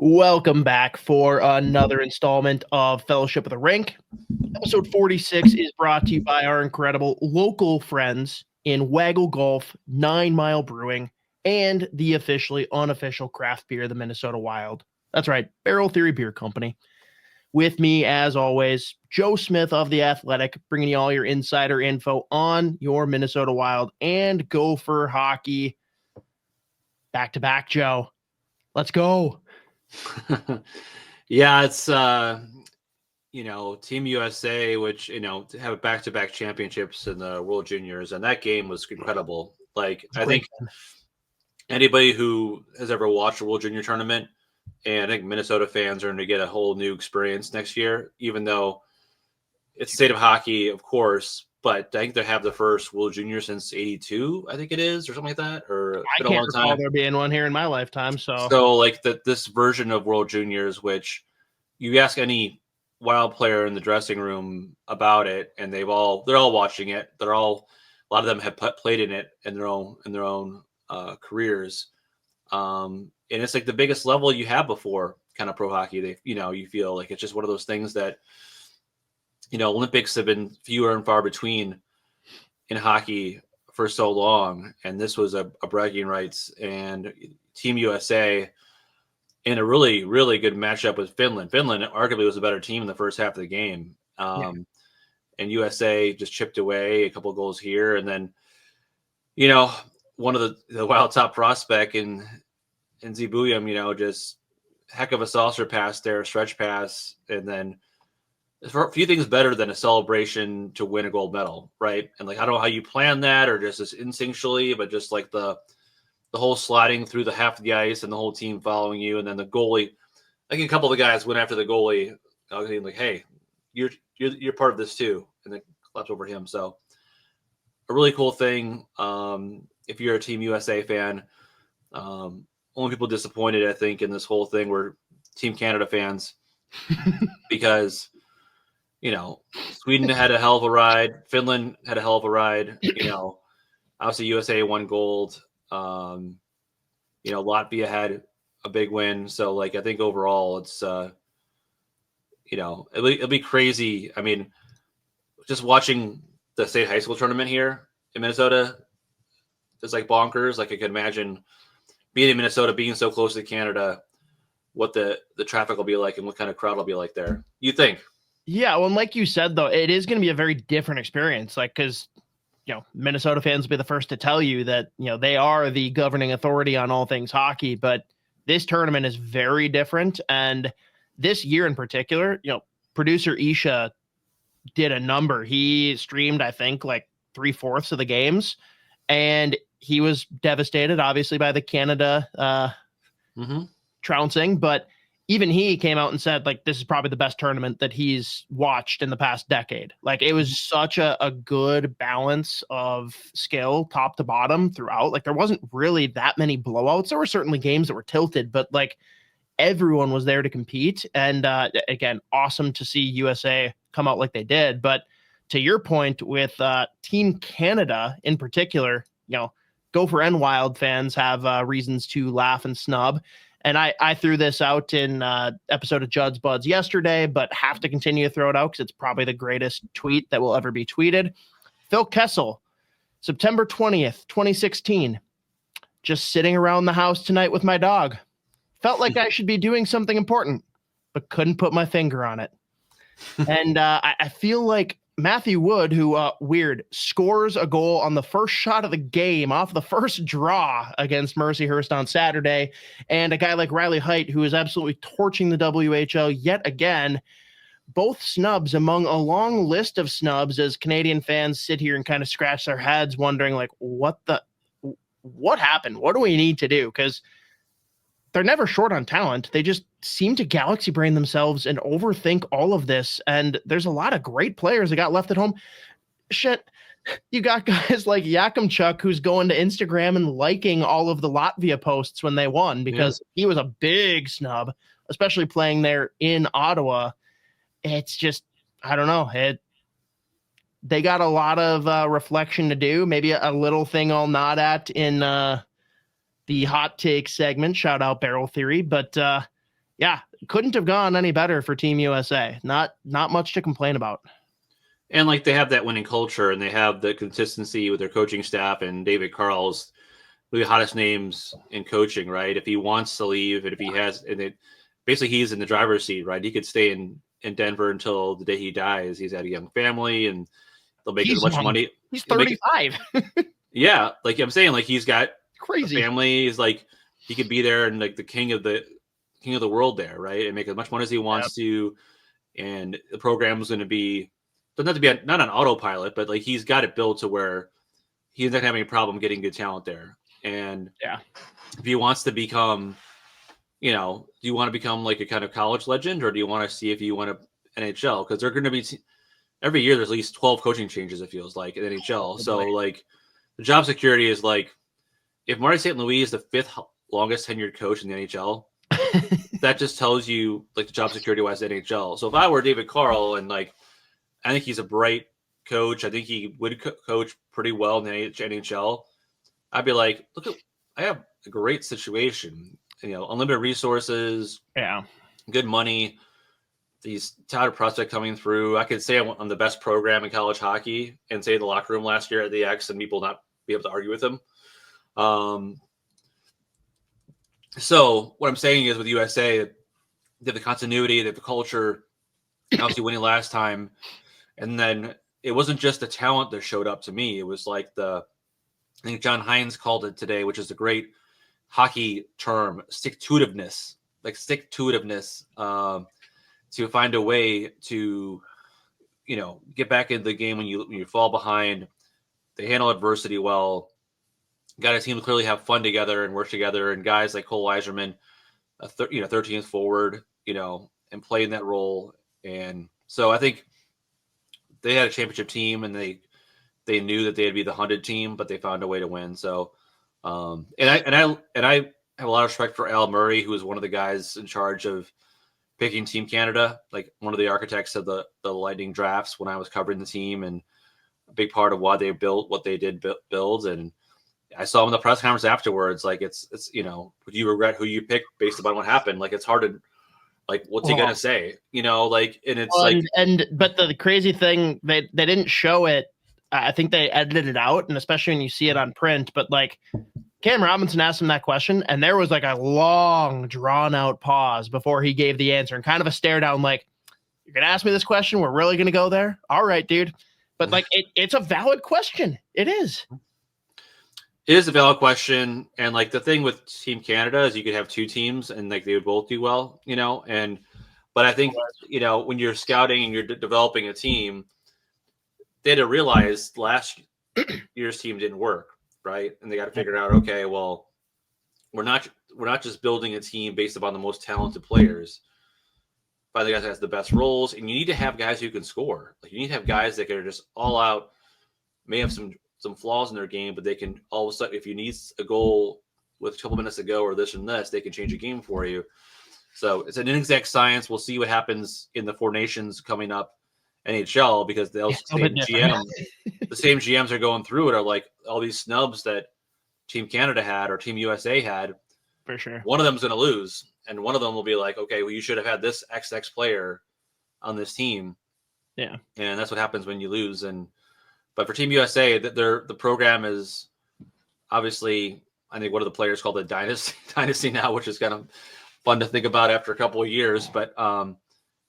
Welcome back for another installment of Fellowship of the Rink. Episode 46 is brought to you by our incredible local friends in Waggle Golf, 9 Mile Brewing, and the officially unofficial craft beer, the Minnesota Wild. That's right, Barrel Theory Beer Company. With me, as always, Joe Smith of The Athletic, bringing you all your insider info on your Minnesota Wild and Gopher hockey. Back-to-back, Joe. Let's go. Yeah, it's Team USA, which to have back-to-back championships in the World Juniors, and that game was incredible. I think anybody who has ever watched a World Junior tournament, and I think Minnesota fans are going to get a whole new experience next year, even though it's state of hockey, of course. But I think they have the first World Junior since '82, I think it is, or something like that. Or I can't recall there being one here in my lifetime. So this version of World Juniors, which you ask any Wild player in the dressing room about it, and they're all watching it. A lot of them have played in it in their own careers. And it's like the biggest level you have before kind of pro hockey. You feel like it's just one of those things that, Olympics have been fewer and far between in hockey for so long. And this was a bragging rights, and Team USA in a really, really good matchup with Finland. Finland arguably was a better team in the first half of the game. And USA just chipped away a couple of goals here. And then, one of the Wild top prospect in Zeev Buium, just heck of a saucer pass there, a stretch pass. And then for a few things better than a celebration to win a gold medal, right? And I don't know how you plan that, or just instinctually, but just like the whole sliding through the half of the ice and the whole team following you, and then the goalie. I think a couple of the guys went after the goalie, like, "Hey, you're part of this too," and then clapped over him. So a really cool thing. If you're a Team USA fan, only people disappointed, I think, in this whole thing were Team Canada fans because. Sweden had a hell of a ride. Finland had a hell of a ride. Obviously USA won gold. Latvia had a big win. So I think overall it's, it'll be crazy. I mean, just watching the state high school tournament here in Minnesota, it's bonkers. I could imagine being in Minnesota, being so close to Canada, what the traffic will be like and what kind of crowd will be like there. You think? Yeah, well, and like you said, though, it is going to be a very different experience. Because, Minnesota fans will be the first to tell you that, they are the governing authority on all things hockey. But this tournament is very different. And this year in particular, producer Isha did a number. He streamed, I think, 3/4 of the games. And he was devastated, obviously, by the Canada trouncing. But even he came out and said, this is probably the best tournament that he's watched in the past decade. It was such a good balance of skill, top to bottom throughout. There wasn't really that many blowouts. There were certainly games that were tilted, but everyone was there to compete. And again, awesome to see USA come out like they did. But to your point with Team Canada in particular, Gopher and Wild fans have reasons to laugh and snub. And I threw this out in episode of Judd's Buds yesterday, but have to continue to throw it out because it's probably the greatest tweet that will ever be tweeted. Phil Kessel, September 20th, 2016. Just sitting around the house tonight with my dog. Felt like I should be doing something important, but couldn't put my finger on it. And I feel like Matthew Wood, who, scores a goal on the first shot of the game off the first draw against Mercyhurst on Saturday, and a guy like Riley Height, who is absolutely torching the WHL yet again, both snubs among a long list of snubs as Canadian fans sit here and kind of scratch their heads wondering, what happened? What do we need to do? Because they're never short on talent. They just seem to galaxy brain themselves and overthink all of this. And there's a lot of great players that got left at home. Shit, you got guys like Yakimchuk, who's going to Instagram and liking all of the Latvia posts when they won because he was a big snub, especially playing there in Ottawa. It's just, I don't know. They got a lot of reflection to do. Maybe a little thing I'll nod at in the Hot Takes segment. Shout out Barrel Theory. But Yeah, couldn't have gone any better for Team USA. Not much to complain about. And like they have that winning culture, and they have the consistency with their coaching staff. And David Carl's the hottest names in coaching, right? If he wants to leave, and if he has, and it basically he's in the driver's seat, right? He could stay in Denver until the day he dies. He's had a young family, and they'll make as much money. He's 35. Yeah, like I'm saying, like he's got crazy family. He's like he could be there and like the king of the world there, right? And make as much money as he wants to. And the program is going to be doesn't have to be not on autopilot, but like he's got it built to where he's not having a problem getting good talent there. And if he wants to become, do you want to become like a kind of college legend, or do you want to see if you want to NHL? Because they're going to be every year. There's at least 12 coaching changes. It feels like in NHL. So like the job security is like if Marty St. Louis is the 5th longest tenured coach in the NHL, that just tells you like the job security wise NHL. So if I were David Carl and like I think he's a bright coach, I think he would coach pretty well in the NHL. I'd be like, look, I have a great situation. Unlimited resources, good money, these talented prospects coming through. I could say I'm the best program in college hockey and say in the locker room last year at the X and people not be able to argue with him. So what I'm saying is with USA, they have the continuity, they have the culture, obviously winning last time. And then it wasn't just the talent that showed up to me. It was like I think John Hines called it today, which is a great hockey term, stick-to-itiveness, to find a way to, get back into the game when you fall behind. They handle adversity well. Got a team to clearly have fun together and work together. And guys like Cole Eiserman, 13th forward, and playing that role. And so I think they had a championship team and they knew that they'd be the hunted team, but they found a way to win. So, and I have a lot of respect for Al Murray, who was one of the guys in charge of picking Team Canada, like one of the architects of the Lightning drafts when I was covering the team, and a big part of why they built what they did build. And I saw him in the press conference afterwards. Like it's would you regret who you picked based upon what happened? Like it's hard to like what's he gonna say? Like and it's but the crazy thing they didn't show it. I think they edited it out, and especially when you see it on print. But like Cam Robinson asked him that question, and there was like a long, drawn-out pause before he gave the answer, and kind of a stare down, like, "You're gonna ask me this question? We're really gonna go there? All right, dude." But like, it's a valid question. It is. It is a valid question, and like the thing with Team Canada is you could have two teams, and like they would both do well, But I think when you're scouting and you're developing a team, they had to realize last year's team didn't work, right? And they got to figure out, okay, well, we're not just building a team based upon the most talented players. Find the guys that has the best roles, and you need to have guys who can score. Like you need to have guys that are just all out, may have some flaws in their game, but they can all of a sudden, if you need a goal with a couple minutes to go or this and this, they can change a game for you. So it's an inexact science. We'll see what happens in the Four Nations coming up NHL, because the same GMs are going through it are like all these snubs that Team Canada had or Team USA had. For sure. One of them's going to lose, and one of them will be like, okay, well, you should have had this XX player on this team. Yeah. And that's what happens when you lose. But for Team USA, the program is obviously, I think one of the players called it dynasty now, which is kind of fun to think about after a couple of years. But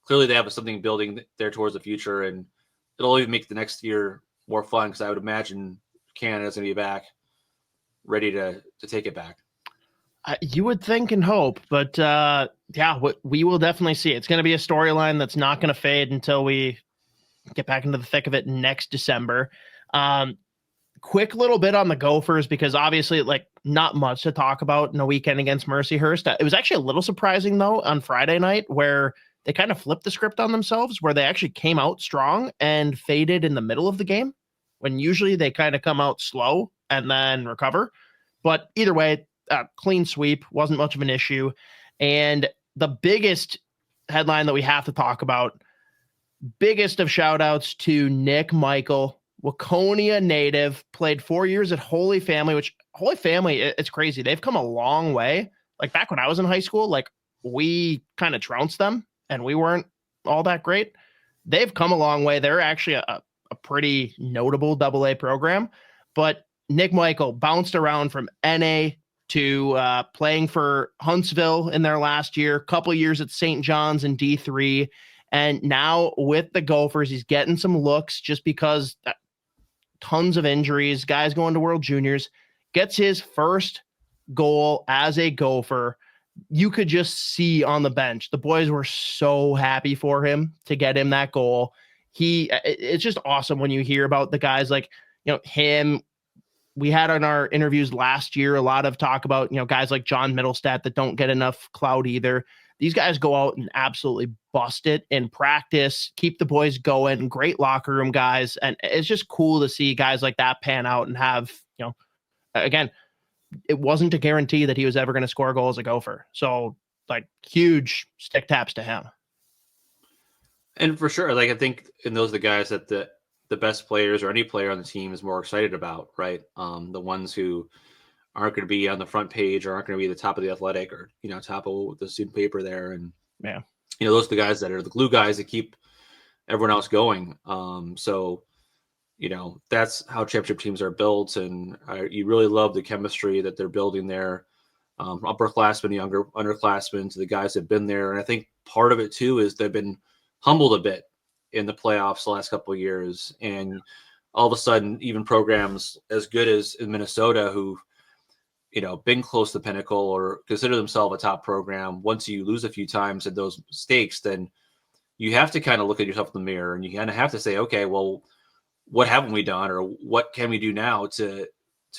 clearly they have something building there towards the future, and it'll even make the next year more fun, because I would imagine Canada's going to be back, ready to take it back. You would think and hope, but we will definitely see. It's going to be a storyline that's not going to fade until we get back into the thick of it next December. Quick little bit on the Gophers, because obviously like not much to talk about in a weekend against Mercyhurst. It was actually a little surprising though on Friday night, where they kind of flipped the script on themselves, where they actually came out strong and faded in the middle of the game, when usually they kind of come out slow and then recover. But either way, clean sweep, wasn't much of an issue. And the biggest headline that we have to talk about, biggest of shout outs to Nick Michael, Waconia native, played 4 years at Holy Family, which Holy Family, it's crazy. They've come a long way. Like back when I was in high school, like we kind of trounced them and we weren't all that great. They've come a long way. They're actually a pretty notable AA program, but Nick Michael bounced around from NA to playing for Huntsville in their last year, couple years at St. John's in D3. And now with the Gophers, he's getting some looks just because tons of injuries, guys going to World Juniors, gets his first goal as a Gopher. You could just see on the bench, the boys were so happy for him to get him that goal. It's just awesome when you hear about the guys like, him. We had on our interviews last year a lot of talk about, guys like John Middlestat that don't get enough clout either. These guys go out and absolutely bust it in practice, keep the boys going, great locker room guys. And it's just cool to see guys like that pan out and have, again, it wasn't a guarantee that he was ever going to score a goal as a Gopher. So like huge stick taps to him. And for sure, like I think, and those are the guys that the best players or any player on the team is more excited about, right? The ones who aren't going to be on the front page or aren't going to be the top of the Athletic or, top of the student paper there. And, those are the guys that are the glue guys that keep everyone else going. So, that's how championship teams are built. And you really love the chemistry that they're building there. Upperclassmen, younger underclassmen, to the guys that have been there. And I think part of it too is they've been humbled a bit in the playoffs the last couple of years. And all of a sudden, even programs as good as in Minnesota who, been close to the pinnacle or consider themselves a top program, once you lose a few times at those stakes, then you have to kind of look at yourself in the mirror and you kind of have to say, okay, well, what haven't we done or what can we do now to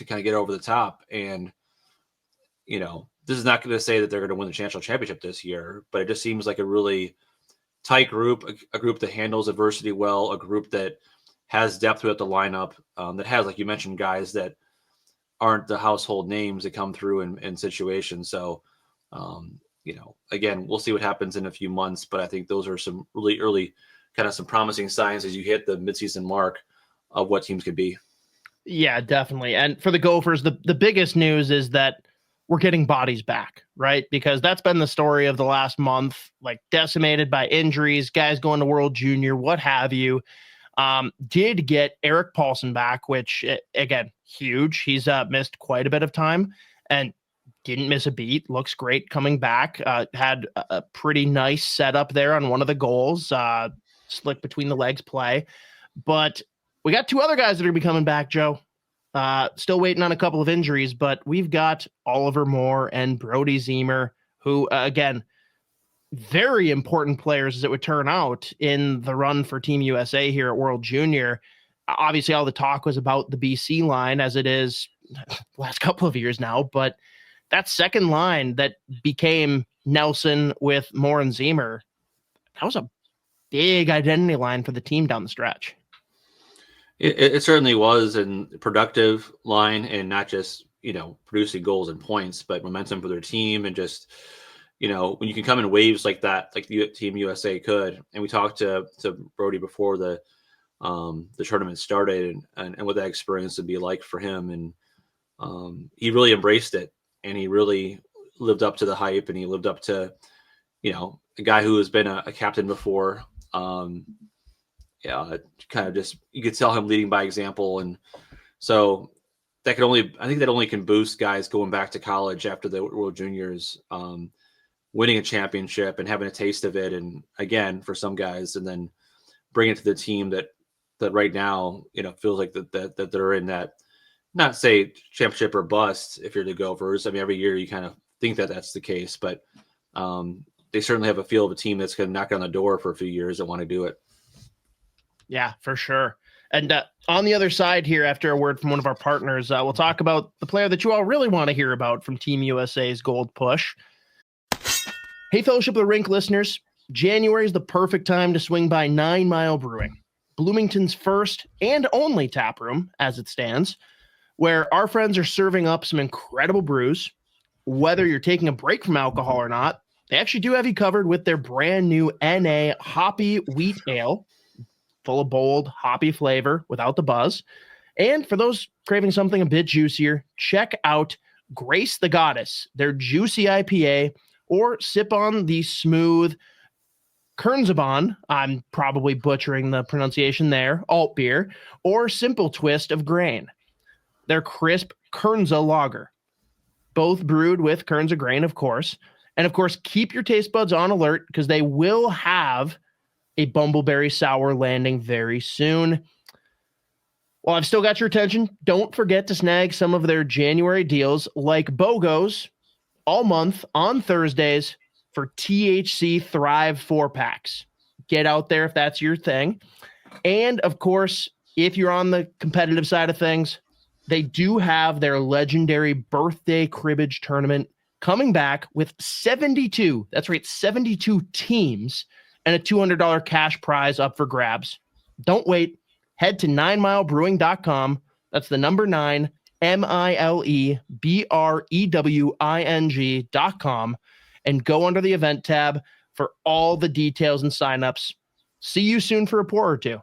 kind of get over the top? And, this is not going to say that they're going to win the national championship this year, but it just seems like a really tight group, a group that handles adversity well, a group that has depth throughout the lineup, that has, like you mentioned, guys that aren't the household names that come through in situations. So, again, we'll see what happens in a few months, but I think those are some really early kind of some promising signs as you hit the midseason mark of what teams could be. Yeah, definitely. And for the Gophers, the biggest news is that we're getting bodies back, right? Because that's been the story of the last month, like decimated by injuries, guys going to World Junior, what have you. Did get Erik Pahlsson back, which again, huge. He's missed quite a bit of time and didn't miss a beat. Looks great coming back. Had a pretty nice setup there on one of the goals, slick between the legs play. But we got two other guys that are going to be coming back, Joe. Still waiting on a couple of injuries, but we've got Oliver Moore and Brodie Ziemer, who, again, very important players as it would turn out in the run for Team USA here at World Junior. Obviously, all the talk was about the BC line as it is the last couple of years now, but that second line that became Nelson with Moore and Ziemer, that was a big identity line for the team down the stretch. It certainly was a productive line and not just, producing goals and points, but momentum for their team and just, when you can come in waves like that, like the Team USA could. And we talked to Brodie before the tournament started and what that experience would be like for him. And he really embraced it and he really lived up to the hype and he lived up to, a guy who has been a captain before. Kind of just, you could tell him leading by example. And so I think that only can boost guys going back to college after the World Juniors, winning a championship and having a taste of it. And again, for some guys, and then bring it to the team that right now, feels like that they're in that, not say championship or bust if you're the Gophers. I mean, every year you kind of think that that's the case, but they certainly have a feel of a team that's going to knock on the door for a few years and want to do it. Yeah, for sure. And on the other side here, after a word from one of our partners, we'll talk about the player that you all really want to hear about from Team USA's Gold Push. Hey, Fellowship of the Rink listeners, January is the perfect time to swing by 9 Mile Brewing, Bloomington's first and only tap room, as it stands, where our friends are serving up some incredible brews. Whether you're taking a break from alcohol or not, they actually do have you covered with their brand new NA Hoppy Wheat Ale, full of bold, hoppy flavor without the buzz. And for those craving something a bit juicier, check out Grace the Goddess, their juicy IPA or sip on the smooth Kernzabon, I'm probably butchering the pronunciation there, alt beer, or simple twist of grain. Their crisp Kernza lager, both brewed with Kernza grain, of course. And of course, keep your taste buds on alert because they will have a bumbleberry sour landing very soon. Well, I've still got your attention. Don't forget to snag some of their January deals like BOGOs all month on Thursdays for THC Thrive 4-packs. Get out there if that's your thing. And of course, if you're on the competitive side of things, they do have their legendary birthday cribbage tournament coming back with 72, that's right, 72 teams and a $200 cash prize up for grabs. Don't wait. Head to 9milebrewing.com. That's the number 9, MILEBREWING.com, and go under the event tab for all the details and signups. See you soon for a pour or two.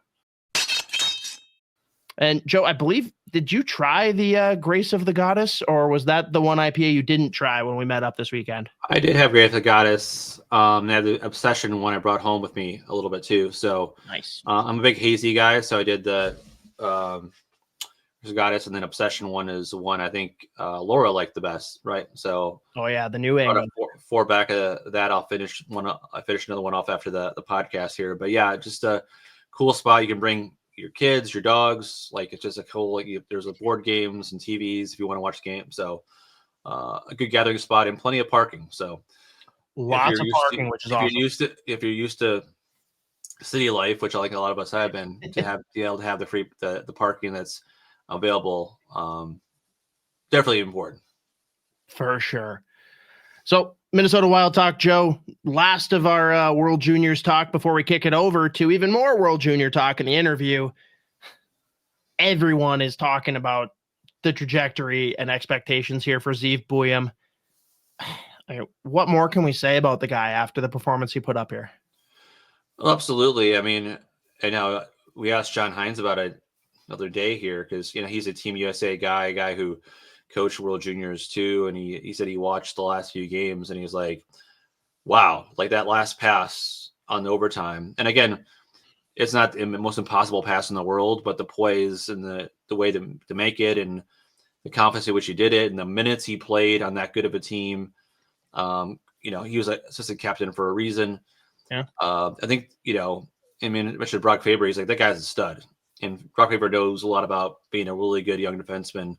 And Joe, I believe, did you try the Grace of the Goddess, or was that the one IPA you didn't try when we met up this weekend? I did have Grace of the Goddess. I had the Obsession one I brought home with me a little bit too. So nice. I'm a big hazy guy, so I did the Goddess, and then Obsession one is the one I think Laura liked the best, right? So oh yeah, the New England four back of that. I finish another one off after the podcast here, but yeah, just a cool spot. You can bring your kids, your dogs, like it's just a cool, like there's a board games and TVs if you want to watch games. So a good gathering spot and plenty of parking. So lots of parking, which is awesome. If you're used to city life, which I like a lot of us have been, to be able to have the free the parking that's available, definitely important. For sure. So Minnesota Wild talk, Joe, last of our World Juniors talk before we kick it over to even more World Junior talk in the interview. Everyone is talking about the trajectory and expectations here for Zeev Buium. What more can we say about the guy after the performance he put up here? Well, absolutely. I mean, I know we asked John Hines about it another day here because, he's a Team USA guy, a guy who coached World Juniors too. And he said he watched the last few games and he's like, wow, like that last pass on the overtime. And again, it's not the most impossible pass in the world, but the poise and the way to make it and the confidence in which he did it and the minutes he played on that good of a team. He was an assistant captain for a reason. Yeah. I think, mentioned Brock Faber, he's like, that guy's a stud. And Brock Faber knows a lot about being a really good young defenseman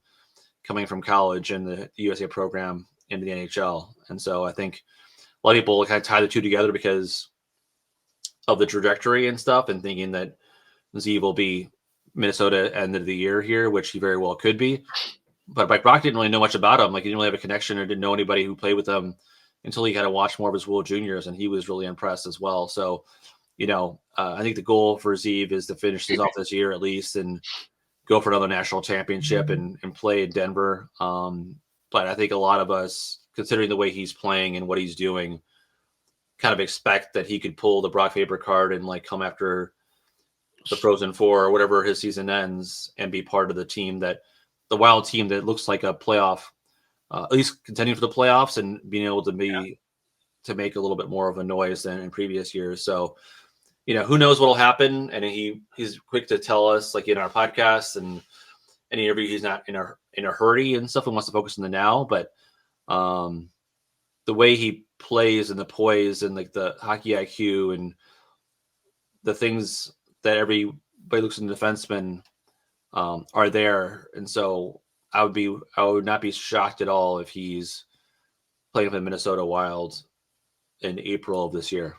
coming from college and the USA program into the NHL. And so I think a lot of people kind of tie the two together because of the trajectory and stuff and thinking that Zeev will be Minnesota end of the year here, which he very well could be. But Brock didn't really know much about him. Like he didn't really have a connection or didn't know anybody who played with him until he kind of watched more of his World Juniors, and he was really impressed as well. So, I think the goal for Zeev is to finish this off this year at least and go for another national championship and play in Denver. But I think a lot of us, considering the way he's playing and what he's doing, kind of expect that he could pull the Brock Faber card and like come after the Frozen Four or whatever his season ends and be part of the team the Wild team that looks like a playoff, at least contending for the playoffs and being able to make a little bit more of a noise than in previous years. So, who knows what'll happen. And he's quick to tell us, like in our podcast and any interview, he's not in a hurry and stuff and wants to focus on the now. But the way he plays and the poise and like the hockey IQ and the things that everybody looks in the defenseman are there. And so I would not be shocked at all if he's playing for the Minnesota Wild in April of this year.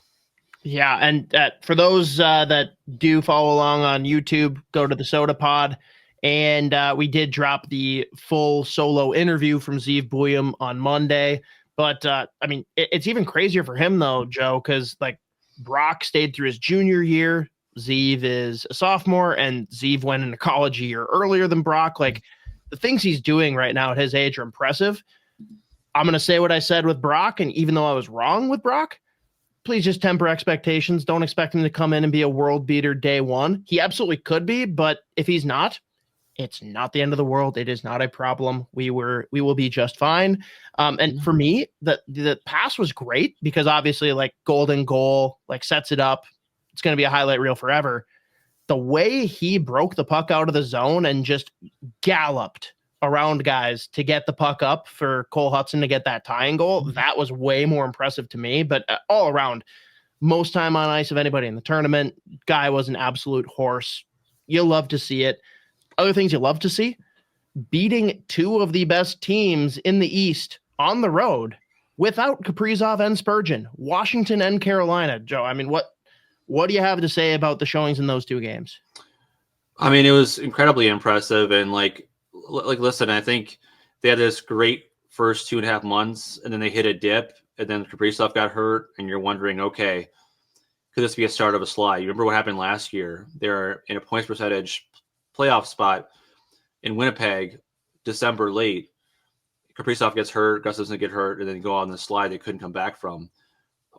Yeah, and for those that do follow along on YouTube, go to the Soda Pod, and we did drop the full solo interview from Zeev Buium on Monday. But it's even crazier for him though, Joe, because like Brock stayed through his junior year, Zeev is a sophomore, and Zeev went into college a year earlier than Brock. Like the things he's doing right now at his age are impressive. I'm going to say what I said with Brock, and even though I was wrong with Brock, please just temper expectations. Don't expect him to come in and be a world beater day one. He absolutely could be, but if he's not, It's not the end of the world. It is not a problem. We will be just fine. And for me, the pass was great because obviously like golden goal, like sets it up. It's going to be a highlight reel forever. The way he broke the puck out of the zone and just galloped around guys to get the puck up for Cole Hudson to get that tying goal, that was way more impressive to me. But all around, most time on ice of anybody in the tournament, guy was an absolute horse. You love to see it. Other things you love to see, beating two of the best teams in the East on the road without Kaprizov and Spurgeon, Washington and Carolina. Joe, I mean, what do you have to say about the showings in those two games? I mean, it was incredibly impressive. And like, listen, I think they had this great first 2.5 months, and then they hit a dip, and then Kaprizov got hurt, and you're wondering, okay, could this be a start of a slide? You remember what happened last year? They're in a points percentage playoff spot in Winnipeg, December late. Kaprizov gets hurt, Gus doesn't get hurt, and then go on the slide they couldn't come back from.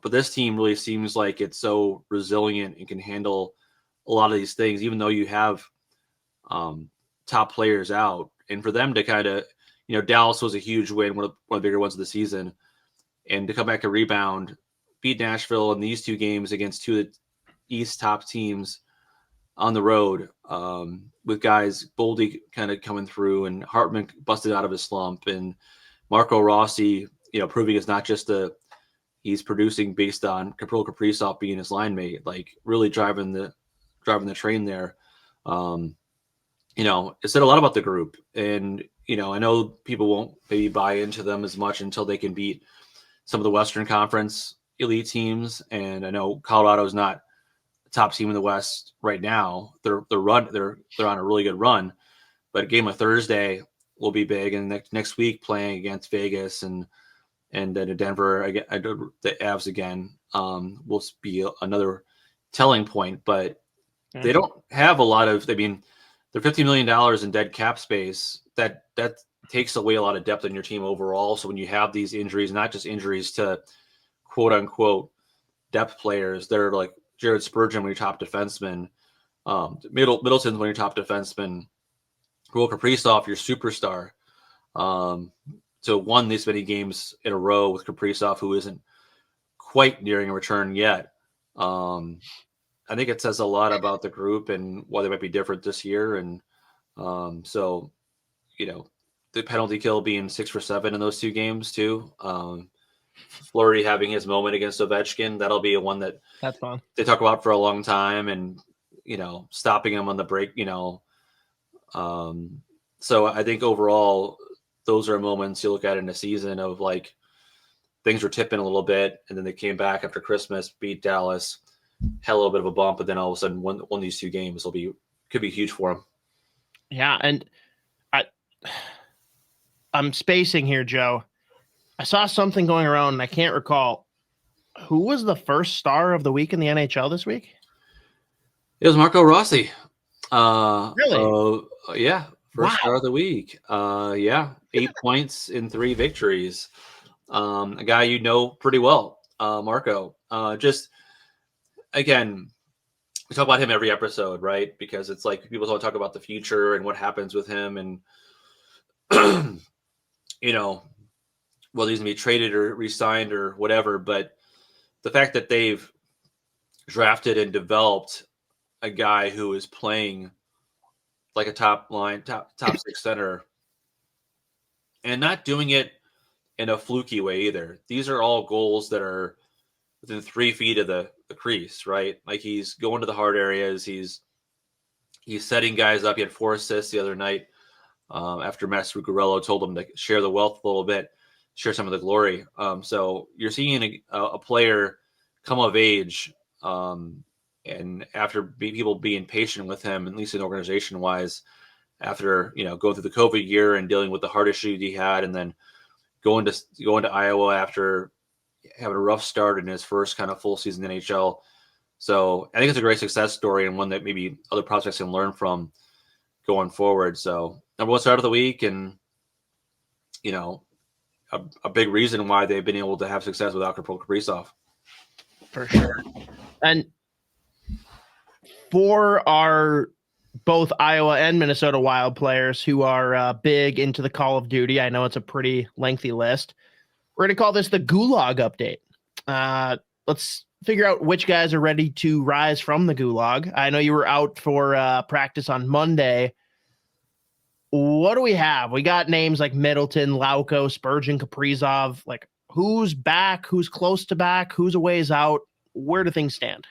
But this team really seems like it's so resilient and can handle a lot of these things, even though you have top players out. And for them to kind of, Dallas was a huge win, one of the bigger ones of the season, and to come back and rebound, beat Nashville in these two games against two of the East top teams on the road, with guys Boldy kind of coming through and Hartman busted out of his slump, and Marco Rossi, proving it's not just he's producing based on Kaprizov being his line mate, like really driving the train there. It said a lot about the group, and I know people won't maybe buy into them as much until they can beat some of the Western Conference elite teams, and I know Colorado's not top team in the West right now. They're on a really good run, but a game of Thursday will be big, and next week playing against Vegas and then Denver again, the Avs again, will be another telling point. But they don't have a lot of. I mean, they're $50 million in dead cap space. That takes away a lot of depth in your team overall. So when you have these injuries, not just injuries to quote unquote depth players, they're like Jared Spurgeon when you're top defenseman, Middleton when you're top defenseman, Will Kaprizov, your superstar. So won this many games in a row with Kaprizov, who isn't quite nearing a return yet. I think it says a lot about the group and why they might be different this year. And so, the penalty kill being 6 for 7 in those two games too. Fleury having his moment against Ovechkin, that'll be one that's fun. They talk about for a long time, and stopping him on the break. So I think overall, those are moments you look at in a season of like things were tipping a little bit, and then they came back after Christmas, beat Dallas, had a little bit of a bump, but then all of a sudden one of these two games could be huge for them. Yeah, and I'm spacing here, Joe. I saw something going around, and I can't recall. Who was the first star of the week in the NHL this week? It was Marco Rossi. Really? Yeah. First star of the week. 8 points in 3 victories. A guy you know pretty well, Marco. Just, again, we talk about him every episode, right? Because it's like people don't talk about the future and what happens with him, and whether he's going to be traded or re-signed or whatever. But the fact that they've drafted and developed a guy who is playing like a top 6 center, and not doing it in a fluky way either. These are all goals that are within 3 feet of the crease, right? Like he's going to the hard areas. He's setting guys up. He had 4 assists the other night after Master Zuccarello told him to share the wealth a little bit, share some of the glory. So you're seeing a player come of age, and after people being patient with him, at least in organization wise, after going through the COVID year and dealing with the heart issue he had, and then going to Iowa after having a rough start in his first kind of full season in the NHL. So I think it's a great success story, and one that maybe other prospects can learn from going forward. So number 1 start of the week, and a big reason why they've been able to have success without Kaprizov. For sure. And for our both Iowa and Minnesota Wild players who are big into the Call of Duty. I know it's a pretty lengthy list. We're going to call this the Gulag update. Let's figure out which guys are ready to rise from the Gulag. I know you were out for practice on Monday. What do we have? We got names like Middleton, Lauko, Spurgeon, Kaprizov. Like, who's back? Who's close to back? Who's a ways out? Where do things stand?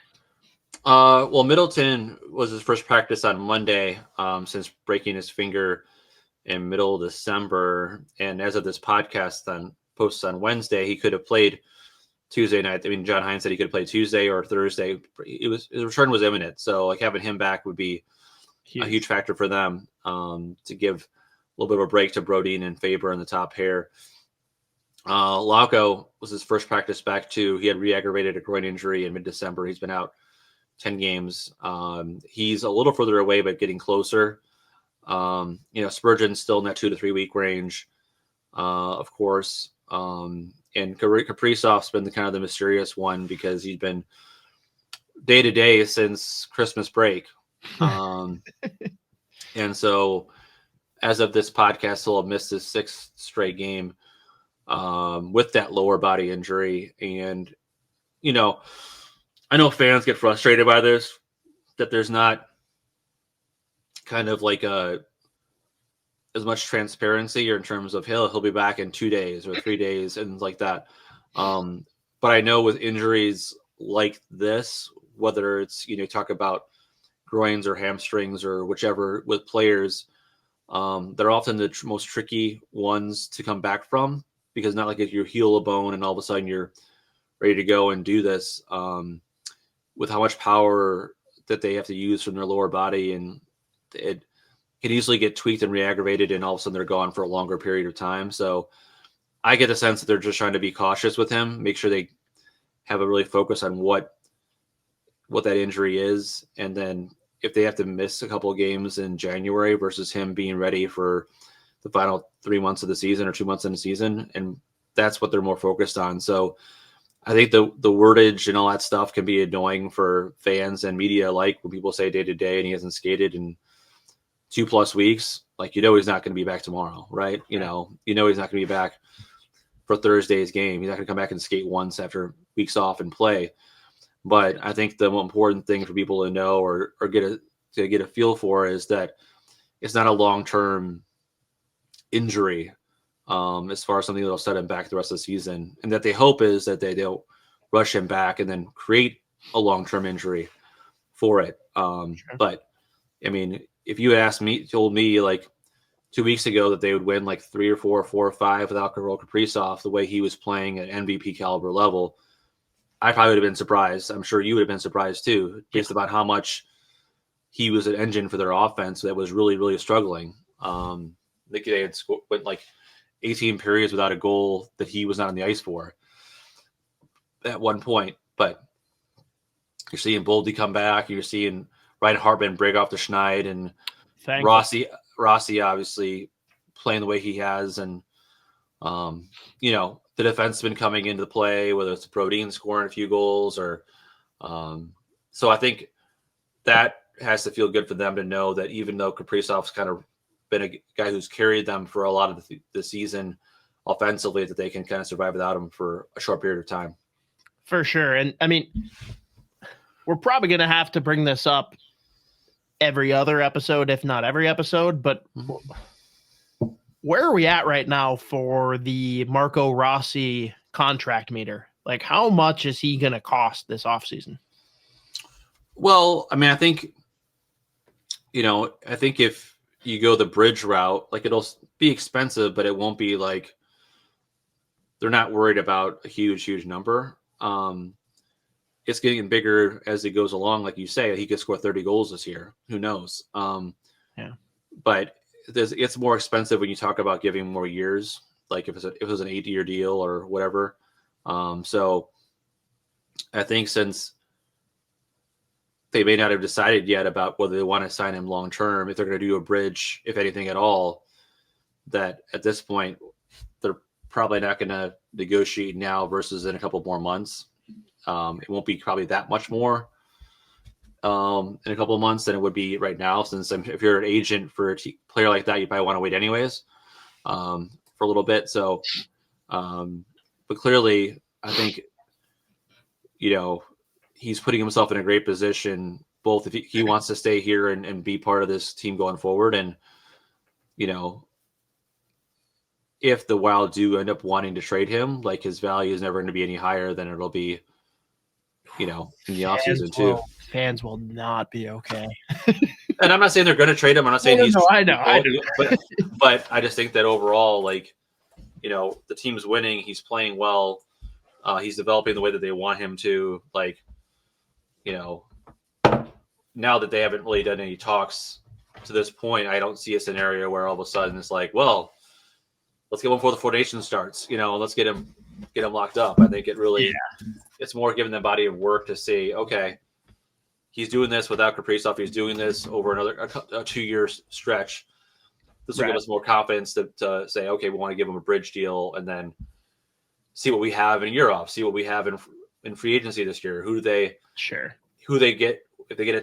Well, Middleton was his first practice on Monday since breaking his finger in middle of December. And as of this podcast then posts on Wednesday, he could have played Tuesday night. I mean, John Hines said he could have played Tuesday or Thursday. His return was imminent. So like having him back would be a huge factor for them to give a little bit of a break to Brodin and Faber in the top pair. Lauko was his first practice back too. He had re-aggravated a groin injury in mid-December. He's been out 10 games. He's a little further away, but getting closer. Spurgeon's still in that 2 to 3 week range, of course. And Kaprizov's been the mysterious one because he's been day to day since Christmas break. And so as of this podcast, he'll have missed his 6th straight game with that lower body injury. And, I know fans get frustrated by this, that there's not kind of like as much transparency or in terms of he'll be back in 2 days or 3 days and like that. But I know with injuries like this, whether it's, talk about groins or hamstrings or whichever with players, they're often the most tricky ones to come back from, because not like if you heal a bone and all of a sudden you're ready to go and do this, with how much power that they have to use from their lower body, and it can easily get tweaked and re-aggravated, and all of a sudden they're gone for a longer period of time. So I get the sense that they're just trying to be cautious with him, make sure they have a really focus on what that injury is. And then if they have to miss a couple of games in January versus him being ready for the final 3 months of the season or 2 months in the season, and that's what they're more focused on. So I think the wordage and all that stuff can be annoying for fans and media alike when people say day to day and he hasn't skated in 2+ weeks. Like, he's not going to be back tomorrow, right? He's not going to be back for Thursday's game. He's not going to come back and skate once after weeks off and play. But I think the more important thing for people to know or get a feel for is that it's not a long-term injury. As far as something that'll set him back the rest of the season, and that they hope is that they don't rush him back and then create a long-term injury for it. Sure. But I mean, if you told me like 2 weeks ago that they would win like 3 or 4 or 4 or 5 without Kaprizov, the way he was playing at MVP caliber level, I probably would have been surprised. I'm sure you would have been surprised too, based about how much he was an engine for their offense that was really, really struggling. They had went like 18 periods without a goal that he was not on the ice for at one point. But you're seeing Boldy come back. You're seeing Ryan Hartman break off the Schneid, and Rossi obviously playing the way he has. And, the defense has been coming into the play, whether it's Brodin scoring a few goals or so I think that has to feel good for them to know that even though Kaprizov's kind of been a guy who's carried them for a lot of the season offensively, that they can kind of survive without him for a short period of time. For sure. And I mean, we're probably going to have to bring this up every other episode, if not every episode, but where are we at right now for the Marco Rossi contract meter? Like, how much is he going to cost this offseason? Well, I mean, I think if you go the bridge route, like, it'll be expensive, but it won't be like they're not worried about a huge number. It's getting bigger as it goes along. Like you say, he could score 30 goals this year. Who knows? But it's more expensive when you talk about giving more years, like if it was an 8-year deal or whatever. So I think since they may not have decided yet about whether they want to sign him long-term, if they're going to do a bridge, if anything at all, that at this point, they're probably not going to negotiate now versus in a couple more months. It won't be probably that much more. in a couple of months than it would be right now. Since if you're an agent for a player like that, you probably want to wait anyways for a little bit. So, but clearly, I think he's putting himself in a great position. Both if he wants to stay here and be part of this team going forward, and if the Wild do end up wanting to trade him, like his value is never going to be any higher than it'll be, in the offseason too. Fans will not be okay. And I'm not saying they're going to trade him. I'm not saying I know. But I just think that overall, like, the team's winning. He's playing well. He's developing the way that they want him to. Like, now that they haven't really done any talks to this point, I don't see a scenario where all of a sudden it's like, well, let's get one before the formation starts. Let's get him locked up. I think it's more giving the body of work to see, okay, he's doing this without Kaprizov. He's doing this over a 2-year stretch. This will give us more confidence to say, okay, we want to give him a bridge deal and then see what we have in Europe, see what we have in free agency this year. Who they get, if they get a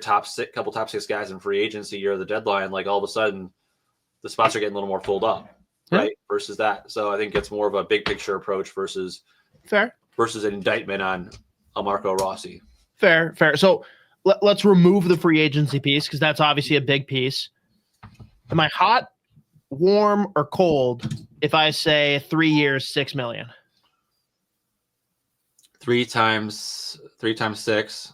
couple top six guys in free agency year of the deadline, like all of a sudden the spots are getting a little more filled up, right? Versus that. So I think it's more of a big picture approach versus an indictment on Marco Rossi. Fair. So let's remove the free agency piece because that's obviously a big piece. Am I hot, warm, or cold if I say 3 years, $6 million? 3 times 6.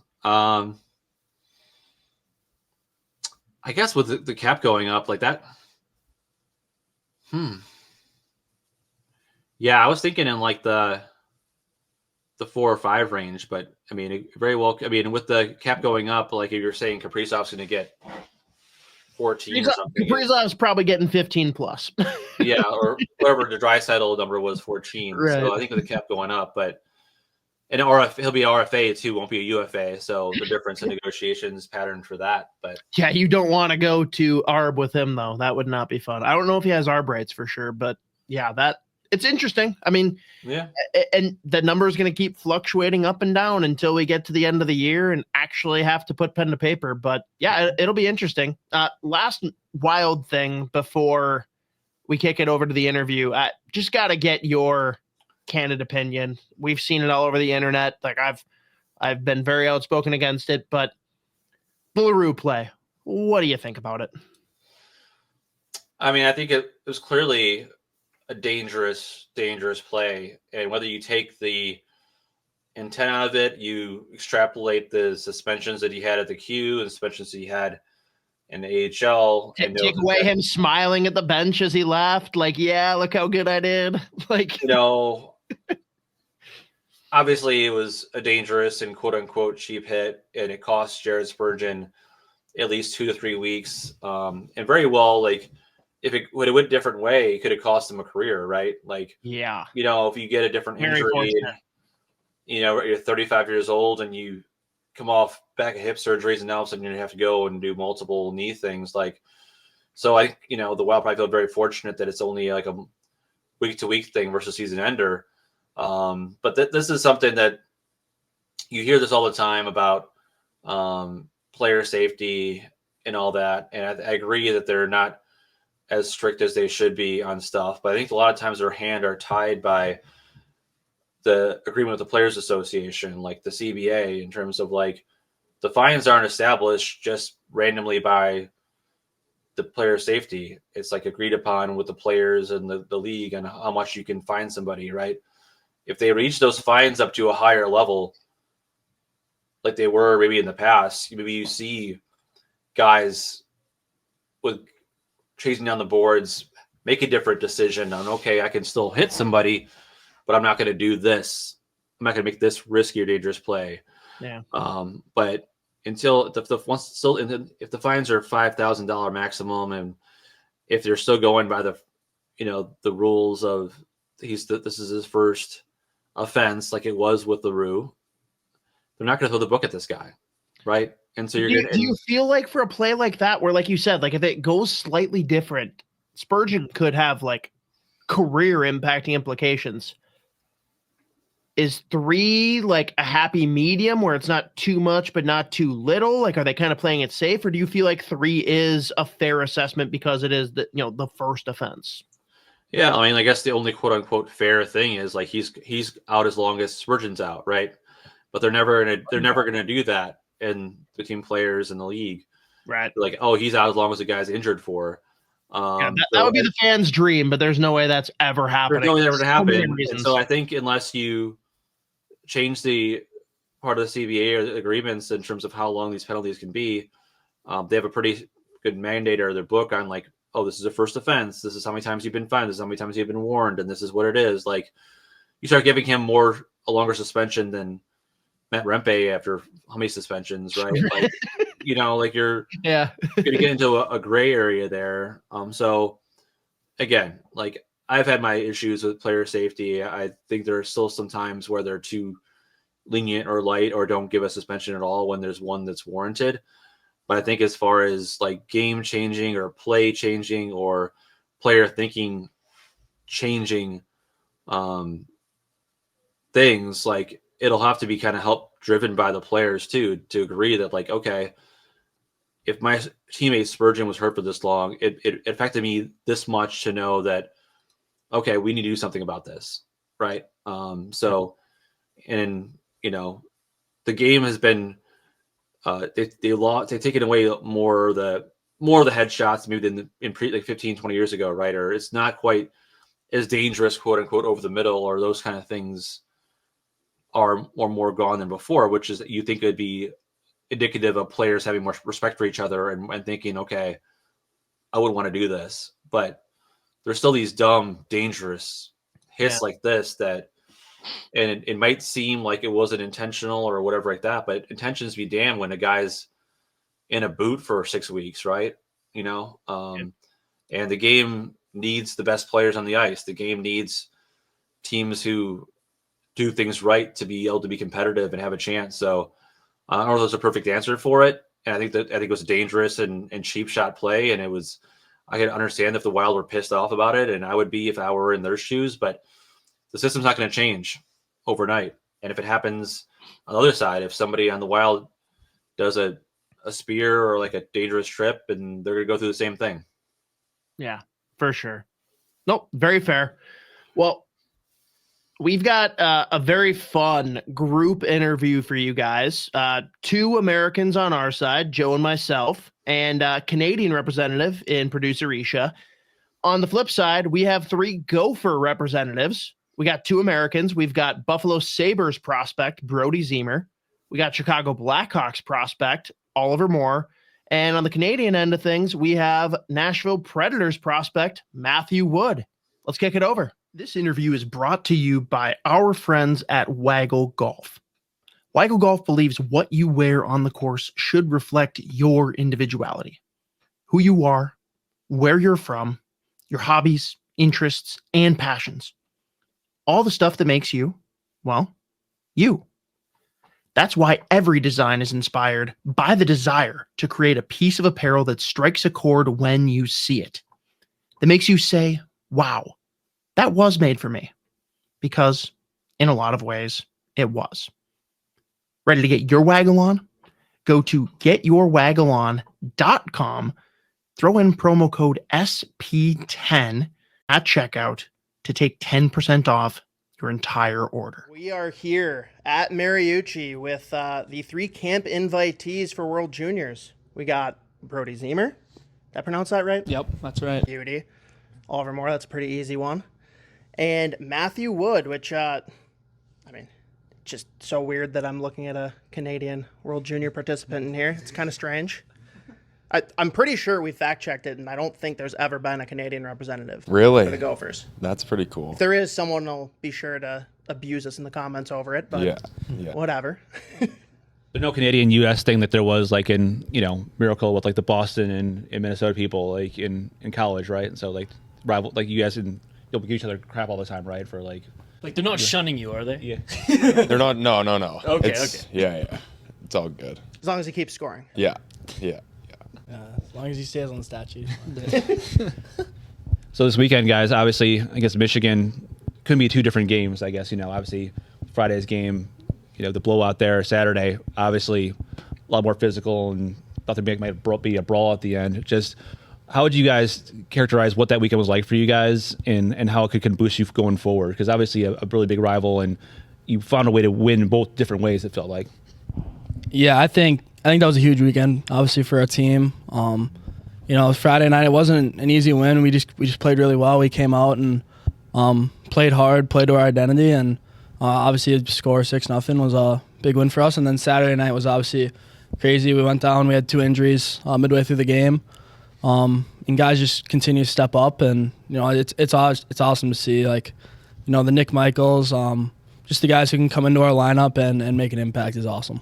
I guess with the cap going up like that. Yeah, I was thinking in like the 4 or 5 range, but I mean, very well. I mean, with the cap going up, like if you're saying Kaprizov's going to get 14 or something. Kaprizov's probably getting 15 plus. Yeah, or whatever the Draisaitl number was, 14. Right. So I think with the cap going up, and he'll be RFA too, won't be a UFA. So the difference in negotiations pattern for that. But yeah, you don't want to go to ARB with him though. That would not be fun. I don't know if he has ARB rights for sure, but yeah, it's interesting. I mean, yeah, and the number is going to keep fluctuating up and down until we get to the end of the year and actually have to put pen to paper. But yeah, it'll be interesting. Last Wild thing before we kick it over to the interview, I just got to get your candid opinion. We've seen it all over the internet. Like I've been very outspoken against it, but the LaRue play, what do you think about it? I mean, I think it was clearly a dangerous play. And whether you take the intent out of it, you extrapolate the suspensions that he had at the Q and suspensions that he had in the AHL. Take away him smiling at the bench as he left. Like, yeah, look how good I did. Like, obviously it was a dangerous and quote unquote cheap hit, and it cost Jared Spurgeon at least 2 to 3 weeks. And very well, like if it would have went a different way, it could have cost him a career, right? Like, yeah, if you get a different injury, and, you're 35 years old and you come off back of hip surgeries and now all of a sudden you have to go and do multiple knee things. Like, so the Wild probably feel very fortunate that it's only like a week to week thing versus season ender. But this is something that you hear this all the time about player safety and all that. And I agree that they're not as strict as they should be on stuff. But I think a lot of times their hands are tied by the agreement with the Players Association, like the CBA, in terms of like the fines aren't established just randomly by the player safety. It's like agreed upon with the players and the league and how much you can fine somebody, right? If they reach those fines up to a higher level, like they were maybe in the past, maybe you see guys with chasing down the boards make a different decision on, okay, I can still hit somebody, but I'm not going to do this. I'm not going to make this risky or dangerous play. Yeah. But until if the fines are $5,000 maximum, and if they're still going by the rules of this is his first offense, like it was with LaRue, they're not going to throw the book at this guy, right? And so do you feel like for a play like that, where like you said, like if it goes slightly different, Spurgeon could have like career impacting implications. is 3 like a happy medium where it's not too much but not too little? Like, are they kind of playing it safe, or do you feel like 3 is a fair assessment because it is the first offense? Yeah, I mean, I guess the only quote unquote fair thing is like he's out as long as Spurgeon's out, right? But they're never gonna do that in between players in the league. Right. Like, oh, he's out as long as the guy's injured for. That would be the fan's dream, but there's no way that's ever happening. There's no way ever to happen. And so I think unless you change the part of the CBA or the agreements in terms of how long these penalties can be, they have a pretty good mandate or their book on like, oh, this is a first offense. This is how many times you've been fined. This is how many times you've been warned, and this is what it is. Like, you start giving him a longer suspension than Matt Rempe after how many suspensions, right? Like, like you're going to get into a gray area there. So again, like I've had my issues with player safety. I think there are still some times where they're too lenient or light or don't give a suspension at all when there's one that's warranted. But I think as far as like game changing or play changing or player thinking changing things, like it'll have to be kind of help driven by the players too, to agree that like, okay, if my teammate Spurgeon was hurt for this long, it affected me this much to know that, okay, we need to do something about this. Right. So, and the game has been, they've taken away more of the headshots maybe than in 15, 20 years ago. Right. Or it's not quite as dangerous, quote unquote, over the middle, or those kind of things are more gone than before, which is you think it'd be indicative of players having more respect for each other and thinking, okay, I wouldn't want to do this. But there's still these dumb, dangerous hits like this that, and it might seem like it wasn't intentional or whatever like that, but intentions be damned when a guy's in a boot for 6 weeks, right? And the game needs the best players on the ice. The game needs teams who do things right to be able to be competitive and have a chance. So I don't know if there's a perfect answer for it. And I think it was a dangerous and cheap shot play. And I could understand if the Wild were pissed off about it, and I would be if I were in their shoes, but the system's not going to change overnight. And if it happens on the other side, if somebody on the Wild does a spear or like a dangerous trip, and they're going to go through the same thing. Yeah, for sure. Nope. Very fair. Well, we've got a very fun group interview for you guys. 2 Americans on our side, Joe and myself, and Canadian representative in producer Isha. On the flip side, we have 3 Gopher representatives. We got 2 Americans. We've got Buffalo Sabres prospect, Brodie Ziemer. We got Chicago Blackhawks prospect, Oliver Moore. And on the Canadian end of things, we have Nashville Predators prospect, Matthew Wood. Let's kick it over. This interview is brought to you by our friends at Waggle Golf. Waggle Golf believes what you wear on the course should reflect your individuality, who you are, where you're from, your hobbies, interests, and passions. All the stuff that makes you, well, you. That's why every design is inspired by the desire to create a piece of apparel that strikes a chord when you see it, that makes you say, wow, that was made for me, because in a lot of ways, it was. Ready to get your waggle on? Go to getyourwaggleon.com, throw in promo code SP10 at checkout to take 10% off your entire order. We are here at Mariucci with the 3 camp invitees for World Juniors. We got Brodie Ziemer. Did I pronounce that right? Yep, that's right. Beauty. Oliver Moore, that's a pretty easy one. And Matthew Wood, which, just so weird that I'm looking at a Canadian World Junior participant in here. It's kind of strange. I'm pretty sure we fact-checked it, and I don't think there's ever been a Canadian representative for the Gophers. That's pretty cool. If there is, someone will be sure to abuse us in the comments over it, but whatever. There's no Canadian-U.S. thing that there was, like, in, Miracle with, like, the Boston and Minnesota people, like, in college, right? And so, like, rival, like, you guys, you'll give each other crap all the time, right? For, like they're not shunning you, are they? Yeah. They're not, no. Okay. Yeah. It's all good. As long as he keeps scoring. Yeah. As long as he stays on the stat sheet. So this weekend, guys, obviously, I guess Michigan couldn't be 2 different games, I guess, obviously Friday's game, the blowout there Saturday, obviously a lot more physical, and thought there might be a brawl at the end. Just how would you guys characterize what that weekend was like for you guys, and how it can boost you going forward? Because obviously a really big rival, and you found a way to win in both different ways, it felt like. Yeah, I think that was a huge weekend, obviously, for our team. It was Friday night. It wasn't an easy win. We just played really well. We came out and played hard, played to our identity, and obviously the score 6-0 was a big win for us. And then Saturday night was obviously crazy. We went down. We had 2 injuries midway through the game, and guys just continue to step up. And it's awesome to see, like, the Nick Michaels, just the guys who can come into our lineup and make an impact is awesome.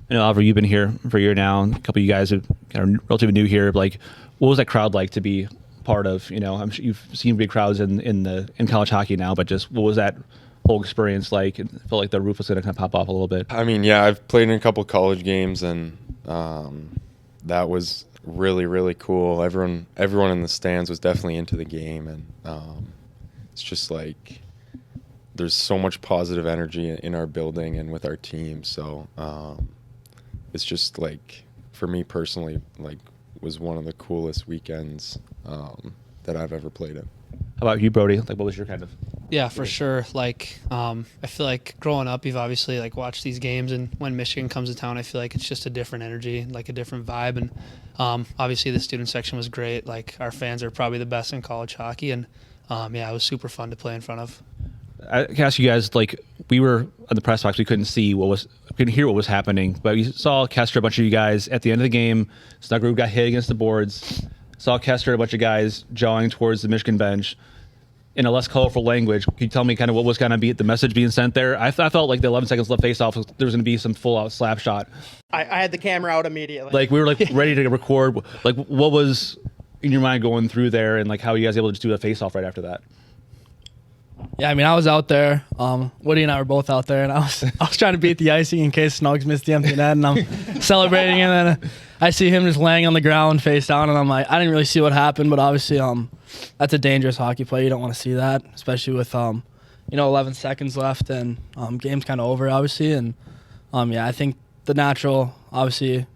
Oliver, you've been here for a year now, and a couple of you guys are kind of relatively new here. Like, what was that crowd like to be part of? I'm sure you've seen big crowds in college hockey now, but just what was that whole experience like? It felt like the roof was going to kind of pop off a little bit. I mean, yeah, I've played in a couple college games, and that was really, really cool. Everyone in the stands was definitely into the game, and it's just like there's so much positive energy in our building and with our team. So it's just like, for me personally, like, was one of the coolest weekends that I've ever played in. How about you, Brodie? Like, what was your kind of? Yeah, for sure. Like, I feel like growing up, you've obviously like watched these games, and when Michigan comes to town, I feel like it's just a different energy, like a different vibe. And obviously the student section was great. Like, our fans are probably the best in college hockey, and it was super fun to play in front of. I can ask you guys, like, we were on the press box, we couldn't hear what was happening, but we saw Kester, a bunch of you guys at the end of the game. Snuggerud got hit against the boards. Saw Kester, a bunch of guys jawing towards the Michigan bench in a less colorful language. Can you tell me kind of what was going to be the message being sent there? I felt like the 11 seconds left face-off, there was going to be some full-out slap shot. I had the camera out immediately. Like, we were like ready to record. Like, what was in your mind going through there, and like how were you guys able to just do a face-off right after that? Yeah, I mean, I was out there. Woody and I were both out there, and I was trying to beat the icing in case Snugs missed the empty net, and I'm celebrating, and then I see him just laying on the ground face down, and I'm like, I didn't really see what happened, but obviously that's a dangerous hockey play. You don't want to see that, especially with 11 seconds left and game's kind of over, obviously. And I think the natural, obviously,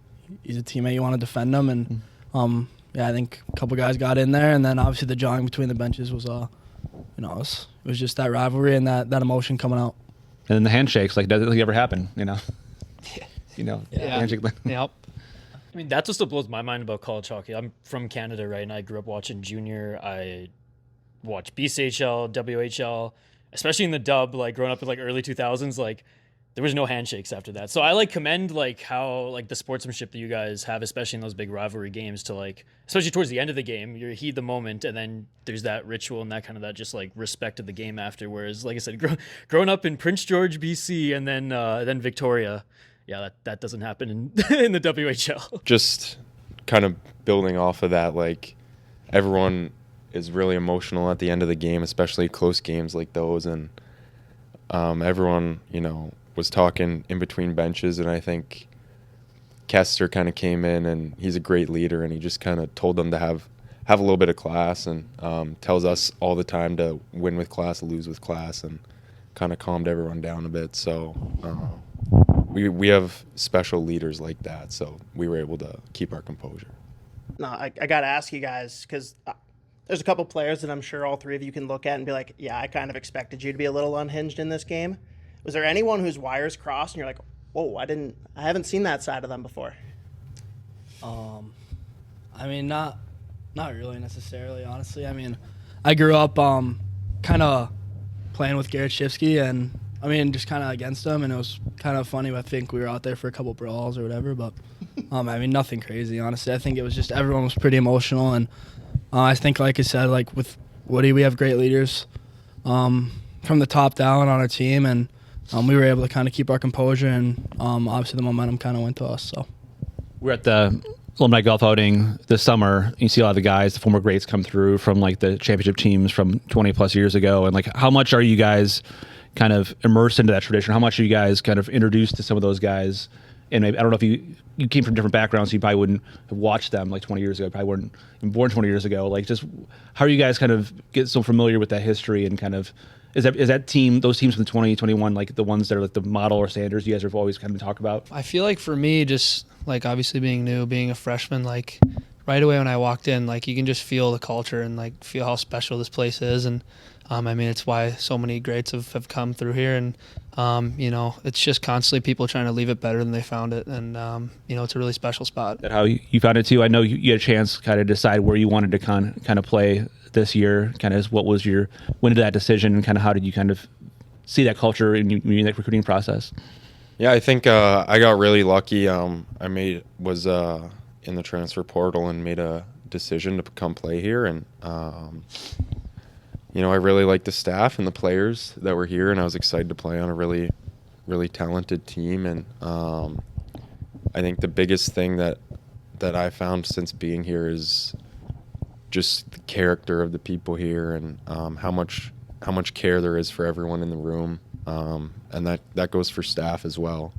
he's a teammate. You want to defend him, and I think a couple guys got in there, and then obviously the jawing between the benches was it was just that rivalry and that emotion coming out. And then the handshakes, like, doesn't ever happen, Yeah. Handshake. Yep. I mean, that's what still blows my mind about college hockey. I'm from Canada, right? And I grew up watching junior. I watched BCHL, WHL, especially in the dub, like growing up in like early 2000s, like there was no handshakes after that. So I like commend like how like the sportsmanship that you guys have, especially in those big rivalry games, to like, especially towards the end of the game, you heed the moment, and then there's that ritual and that kind of that just like respect of the game after. Whereas, like I said, growing up in Prince George, BC, and then Victoria, that doesn't happen in the WHL. Just kind of building off of that, like, everyone is really emotional at the end of the game, especially close games like those, and everyone, was talking in between benches, and I think Kester kind of came in, and he's a great leader, and he just kind of told them to have a little bit of class, and tells us all the time to win with class, lose with class, and kind of calmed everyone down a bit. So we have special leaders like that, so we were able to keep our composure. No, I got to ask you guys, because there's a couple players that I'm sure all three of you can look at and be like, yeah, I kind of expected you to be a little unhinged in this game. Was there anyone whose wires crossed and you're like, whoa, I haven't seen that side of them before? I mean, not really necessarily, honestly. I mean, I grew up kind of playing with Garrett Shifsky, and I mean, just kind of against him, and it was kind of funny. I think we were out there for a couple brawls or whatever, but I mean, nothing crazy, honestly. I think it was just everyone was pretty emotional, and I think, like I said, like with Woody, we have great leaders from the top down on our team, and we were able to kind of keep our composure, and obviously the momentum kind of went to us. So we're at the alumni golf outing this summer. You see a lot of the guys, the former greats, come through from like the championship teams from 20 plus years ago, and like how much are you guys kind of immersed into that tradition? How much are you guys kind of introduced to some of those guys and maybe, I don't know if you came from different backgrounds, so you probably wouldn't have watched them like 20 years ago. Probably weren't even born 20 years ago. Like, just how are you guys kind of get so familiar with that history, and kind of is that team, those teams from 2021, like the ones that are like the model or standards you guys have always kind of talked about? I feel like for me, just like obviously being new, being a freshman, like right away when I walked in, like you can just feel the culture and like feel how special this place is. And I mean, it's why so many greats have come through here. And, you know, it's just constantly people trying to leave it better than they found it. And, you know, it's a really special spot. That how you found it too? I know you had a chance to kind of decide where you wanted to kind of play this year. Kind of when did that decision, and kind of how did you kind of see that culture in that recruiting process? Yeah, I think I got really lucky. I was in the transfer portal and made a decision to come play here, and you know, I really liked the staff and the players that were here, and I was excited to play on a really, really talented team. And I think the biggest thing that I found since being here is just the character of the people here, and how much care there is for everyone in the room, and that goes for staff as well.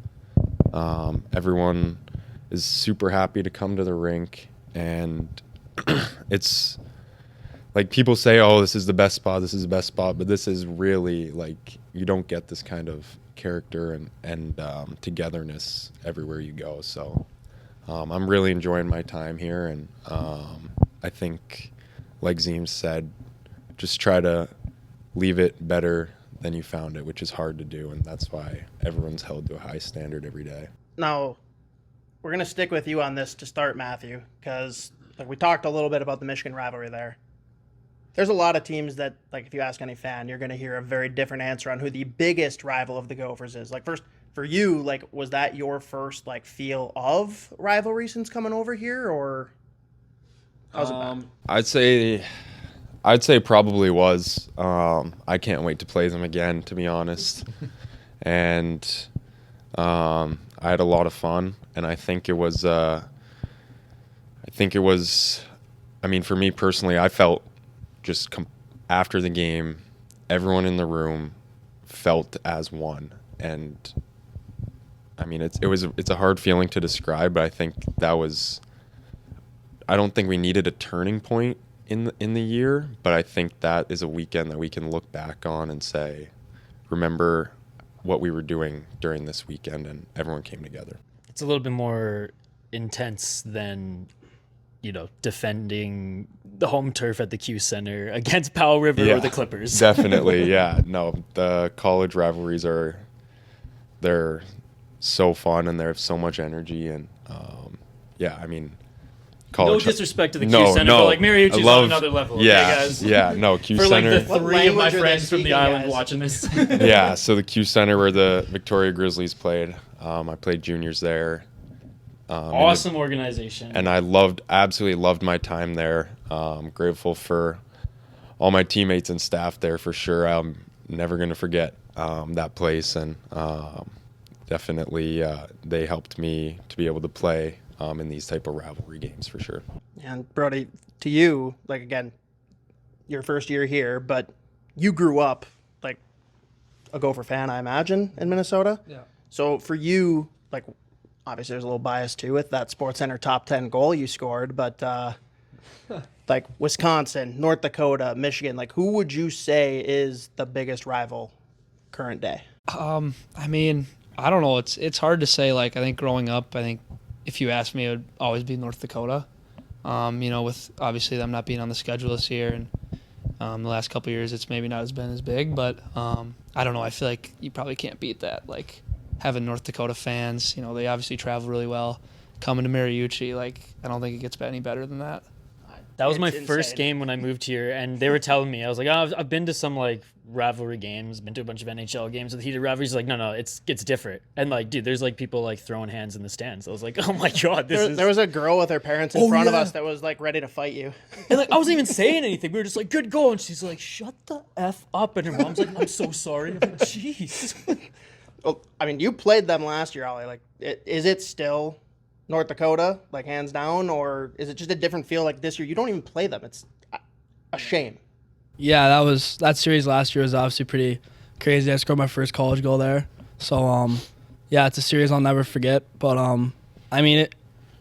Everyone is super happy to come to the rink, and it's like people say, oh, this is the best spot, but this is really, like, you don't get this kind of character and togetherness everywhere you go. So I'm really enjoying my time here, and I think, like Zeem said, just try to leave it better than you found it, which is hard to do, and that's why everyone's held to a high standard every day. Now, we're going to stick with you on this to start, Matthew, because like, we talked a little bit about the Michigan rivalry there. There's a lot of teams that, like, if you ask any fan, you're going to hear a very different answer on who the biggest rival of the Gophers is. Like, first, for you, like, was that your first, like, feel of rivalry since coming over here, or how's it been? I'd say probably was. I can't wait to play them again, to be honest. And I had a lot of fun, and I think it was. I mean, for me personally, I felt just after the game, everyone in the room felt as one, and I mean, it's a hard feeling to describe, but I think that was. I don't think we needed a turning point in the year, but I think that is a weekend that we can look back on and say, remember what we were doing during this weekend, and everyone came together. It's a little bit more intense than, you know, defending the home turf at the Q Center against Powell River or the Clippers. Definitely, yeah. No, the college rivalries they're so fun, and they have so much energy, and yeah, I mean, college. No disrespect to the Q Center, but like Mariucci's on another level. Yeah, okay, guys? Yeah, no, Q For Center. like the three of my friends from the island watching this. Yeah, so the Q Center where the Victoria Grizzlies played. I played juniors there. Awesome organization. And I absolutely loved my time there. Grateful for all my teammates and staff there for sure. I'm never going to forget that place, and definitely they helped me to be able to play in these type of rivalry games for sure. And Brodie, to you, like, again, your first year here, but you grew up like a Gopher fan, I imagine, in Minnesota. Yeah. So for you, like, obviously there's a little bias too with that SportsCenter top 10 goal you scored, but like Wisconsin, North Dakota, Michigan, like, who would you say is the biggest rival current day? I mean, I don't know. It's hard to say. Like, I think growing up, I think if you asked me, it would always be North Dakota. You know, with obviously them not being on the schedule this year, and the last couple of years, it's maybe not been as big. But I don't know. I feel like you probably can't beat that. Like, having North Dakota fans, you know, they obviously travel really well. Coming to Mariucci, like, I don't think it gets any better than that. That was my It's first insane. game when I moved here, and they were telling me, I was like, oh, I've been to some like rivalry games, been to a bunch of NHL games with heated rivalries. Like, no, it's different. And like, dude, there's like people like throwing hands in the stands. I was like, oh my god, There was a girl with her parents in front of us that was like ready to fight you. And like, I wasn't even saying anything. We were just like, good goal, and she's like, shut the f up. And her mom's like, I'm so sorry. I'm like, jeez. Well, I mean, you played them last year, Ollie. Like, is it still North Dakota, like, hands down, or is it just a different feel? Like, this year, you don't even play them. It's a shame. Yeah, that series last year was obviously pretty crazy. I scored my first college goal there. So, yeah, it's a series I'll never forget. But I mean,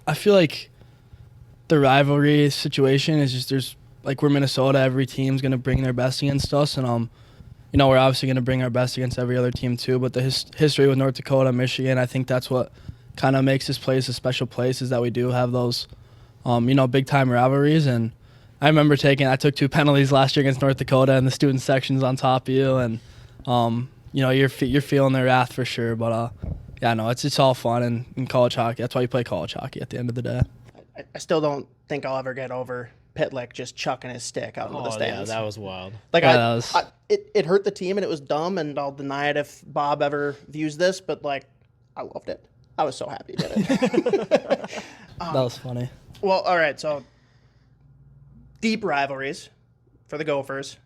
I feel like the rivalry situation is just we're Minnesota. Every team's gonna bring their best against us, and we're obviously gonna bring our best against every other team too. But the history with North Dakota, Michigan, I think that's what kind of makes this place a special place, is that we do have those, big time rivalries. And I remember I took 2 penalties last year against North Dakota, and the student section's on top of you, and you're feeling their wrath for sure. But yeah, no, it's all fun in college hockey. That's why you play college hockey at the end of the day. I still don't think I'll ever get over Pitlick just chucking his stick out into the stands. Yeah, that was wild. Like Yeah, it hurt the team and it was dumb, and I'll deny it if Bob ever views this, but like I loved it. I was so happy he did it. That was funny. Well, all right, so deep rivalries for the Gophers.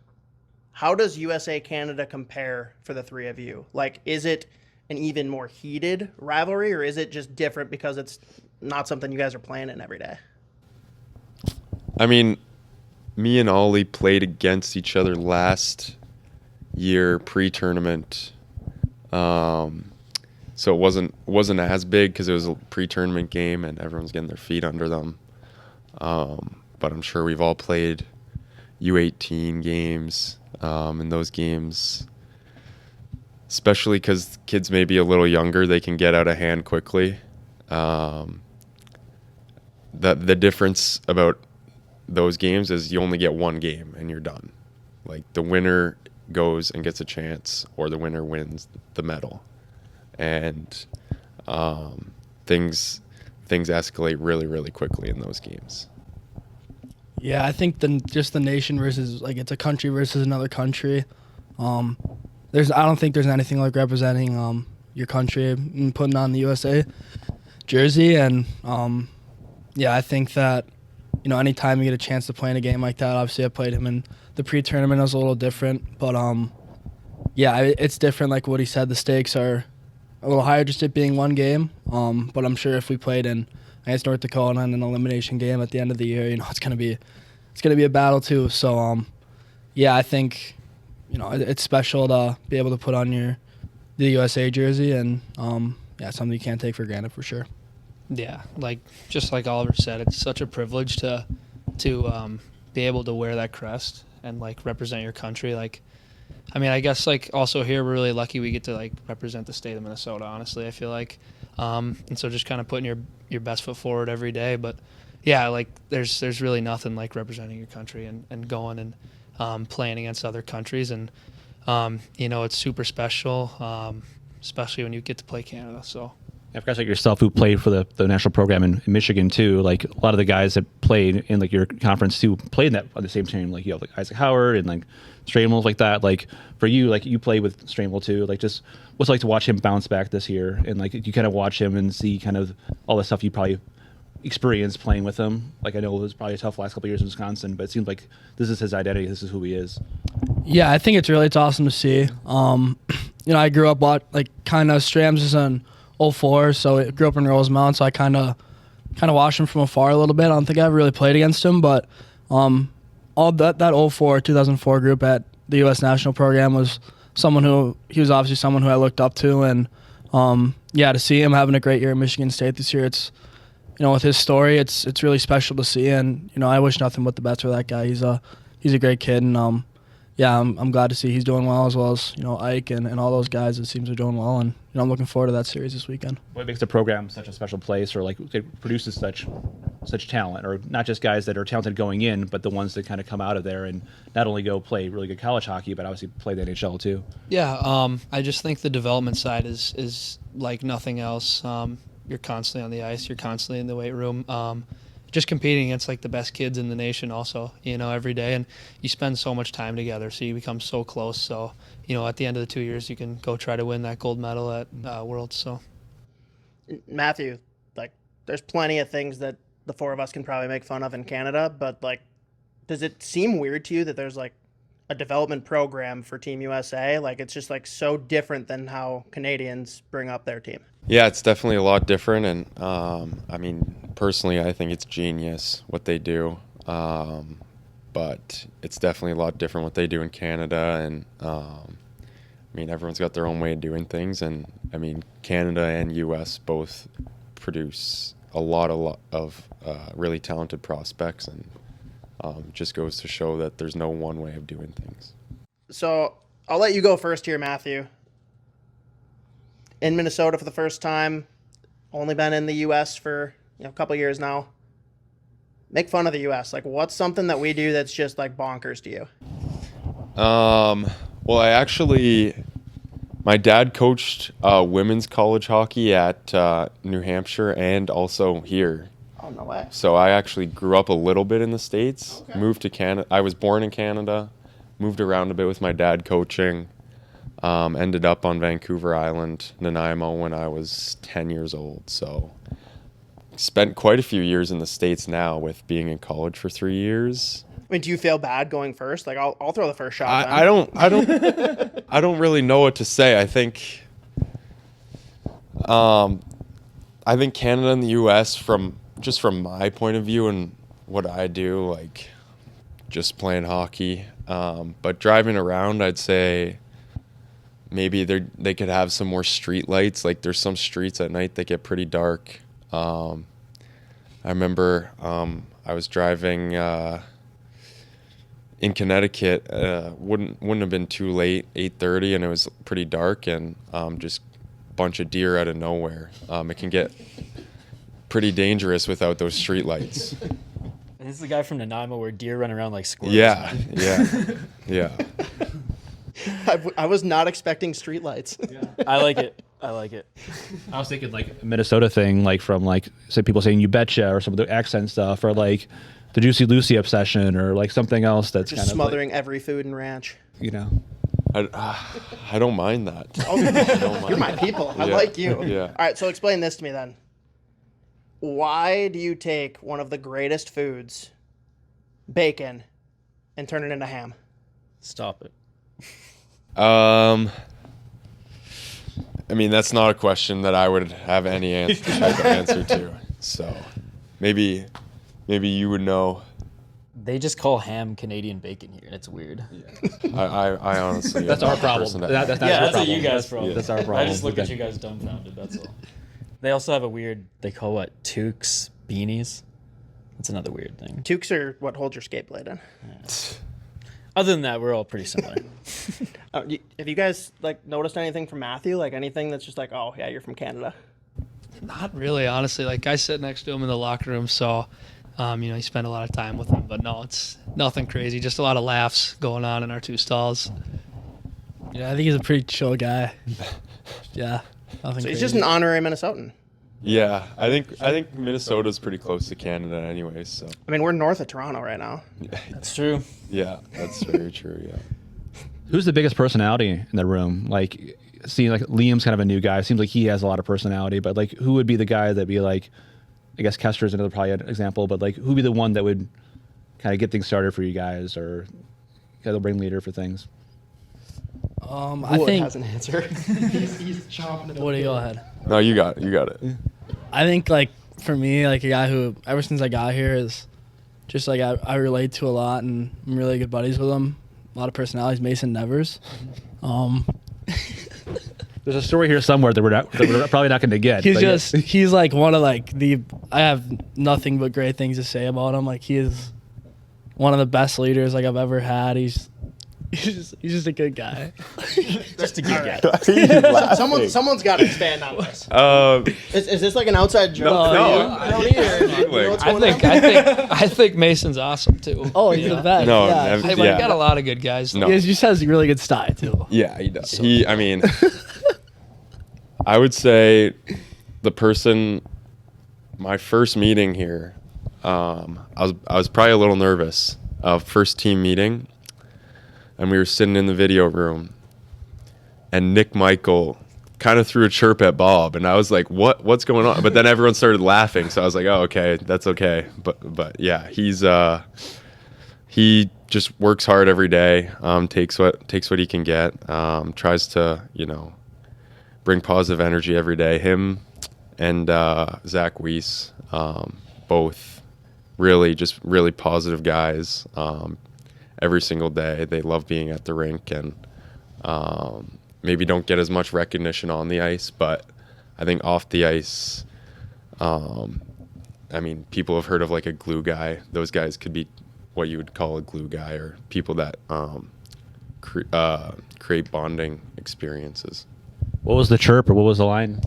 How does USA Canada compare for the three of you? Like, is it an even more heated rivalry, or is it just different because it's not something you guys are playing in every day? I mean, me and Ollie played against each other last year pre-tournament, so it wasn't as big because it was a pre-tournament game and everyone's getting their feet under them. But I'm sure we've all played U18 games, and those games, especially because kids may be a little younger, they can get out of hand quickly. The difference about those games is you only get one game and you're done. Like, the winner goes and gets a chance, or the winner wins the medal. And things escalate really, really quickly in those games. Yeah, I think just the nation versus, like, it's a country versus another country. I don't think there's anything like representing your country and putting on the USA jersey. And yeah, I think that, anytime you get a chance to play in a game like that, obviously I played him in the pre-tournament, it was a little different. But yeah, it's different. Like what he said, the stakes are a little higher just it being one game. But I'm sure if we played against North Dakota in an elimination game at the end of the year, it's gonna be a battle too. So yeah, I think it's special to be able to put on the USA jersey, and yeah, something you can't take for granted for sure. Yeah, just like Oliver said, it's such a privilege to be able to wear that crest and represent your country. I guess also here we're really lucky we get to represent the state of Minnesota. Honestly, I feel like, and so just kind of putting your best foot forward every day. But yeah, there's really nothing like representing your country and going and playing against other countries, and it's super special, especially when you get to play Canada. So. Yeah, for guys like yourself who played for the national program in Michigan too, a lot of the guys that played in your conference too played on the same team, you have Isaac Howard and Stramel, like that. For you, you played with Stramel too, just what's it like to watch him bounce back this year, and you kind of watch him and see kind of all the stuff you probably experienced playing with him. I know it was probably a tough last couple of years in Wisconsin, but it seems like this is his identity, this is who he is. Yeah, I think it's awesome to see. I grew up kind of Strams is an 04, so I grew up in Rosemount, so I kind of watched him from afar a little bit. I don't think I ever really played against him, but all that 2004 group at the U.S. National Program was he was obviously someone who I looked up to, and yeah, to see him having a great year at Michigan State this year, it's with his story, it's really special to see, and I wish nothing but the best for that guy. He's a great kid, and yeah, I'm glad to see he's doing well as Ike and all those guys. It seems are doing well, and I'm looking forward to that series this weekend. What makes the program such a special place, or it produces such talent, or not just guys that are talented going in, but the ones that kind of come out of there and not only go play really good college hockey, but obviously play the NHL too? Yeah, I just think the development side is like nothing else. You're constantly on the ice, you're constantly in the weight room. Just competing against the best kids in the nation also, every day, and you spend so much time together, so you become so close. So, at the end of the 2 years, you can go try to win that gold medal at Worlds. So, Matthew, there's plenty of things that the four of us can probably make fun of in Canada, but does it seem weird to you that there's a development program for Team USA? It's just so different than how Canadians bring up their team. Yeah, it's definitely a lot different, and personally, I think it's genius what they do, but it's definitely a lot different what they do in Canada, and everyone's got their own way of doing things, and I mean, Canada and U.S. both produce a lot of really talented prospects, and just goes to show that there's no one way of doing things. So I'll let you go first here, Matthew. In Minnesota for the first time, only been in the U.S. for a couple years now. Make fun of the U.S. Like, what's something that we do that's just like bonkers to you? Well, my dad coached women's college hockey at New Hampshire and also here. Oh, no way. So I actually grew up a little bit in the States, Okay. moved to Canada. I was born in Canada, moved around a bit with my dad coaching, ended up on Vancouver Island, Nanaimo, when I was 10 years old. So spent quite a few years in the States now with being in college for 3 years. I mean, do you feel bad going first? Like, I'll throw the first shot. I don't really know what to say. I think Canada and the U.S. from my point of view and what I do, like just playing hockey. But driving around, I'd say maybe they could have some more street lights. Like there's some streets at night that get pretty dark. I remember I was driving in Connecticut. Wouldn't have been too late, 8:30, and it was pretty dark, and just a bunch of deer out of nowhere. It can get pretty dangerous without those street lights. This is the guy from Nanaimo where deer run around like squirrels. Yeah. I was not expecting streetlights. I like it. I was thinking like a Minnesota thing, like from like say people saying "you betcha" or some of the accent stuff, or like the Juicy Lucy obsession, or like something else that's Just kind of smothering every food in ranch. you know. I don't mind that. Oh, you're my people. I Yeah. like you. Yeah. All right, so explain this to me then. Why do you take one of the greatest foods, bacon, and turn it into ham? Stop it. I mean, that's not a question that I would have any type of answer to. So maybe you would know. They just call ham Canadian bacon here, and it's weird. I honestly. That's am our not the problem. person to That's ask. not Yeah, your that's problem. a you guys problem. That's our problem. I just look at Okay. you guys dumbfounded, that's all. They also have a weird, they call what, toques beanies? That's another weird thing. Toques are what holds your skate blade in. Other than that, we're all pretty similar. Have you guys like noticed anything from Matthew? Like anything that's just like, oh yeah, you're from Canada. Not really, honestly. Like I sit next to him in the locker room, so you spend a lot of time with him. But no, it's nothing crazy. Just a lot of laughs going on in our two stalls. Yeah, I think he's a pretty chill guy. Yeah, nothing. So he's crazy. just an honorary Minnesotan. Yeah, I think Minnesota's pretty close to Canada, anyways. So I mean, we're north of Toronto right now. That's true. yeah, that's very true. Yeah. Who's the biggest personality in the room? Like, seeing like Liam's kind of a new guy. Seems like he has a lot of personality, but like, who would be the guy that be like? I guess Kester's another probably an example, but like, who would be the one that would kind of get things started for you guys, or kind of bring leader for things? I Wood think. has an answer. he's chomping at the Woody, bit. go ahead. No, you got it. I think like for me, like a guy who ever since I got here is just like I relate to a lot, and I'm really good buddies with him. A lot of personalities. Mason Nevers. There's a story here somewhere that we're probably not going to get. He's but just he's like one of like I have nothing but great things to say about him. Like he is one of the best leaders like I've ever had. He's just a good guy. Just a good guy. Someone's got to expand on this. Is this like an outside joke? No. I don't either. You know what's going on? I think Mason's awesome too. Oh, he's the best. No, yeah. never- Hey, but yeah. we got a lot of good guys. No. He just has a really good style too. Yeah, he does. I mean, I would say the person, my first meeting here, I was probably a little nervous. First team meeting, and we were sitting in the video room, and Nick Michael kind of threw a chirp at Bob, and I was like, what's going on? But then everyone started laughing, so I was like, oh, okay, that's okay. But yeah, he just works hard every day, takes what he can get, tries to, bring positive energy every day. Him and Zach Weiss, both really positive guys. Every single day, they love being at the rink, and maybe don't get as much recognition on the ice, but I think off the ice, I mean, people have heard of like a glue guy. Those guys could be what you would call a glue guy, or people that create bonding experiences. What was the chirp or what was the line?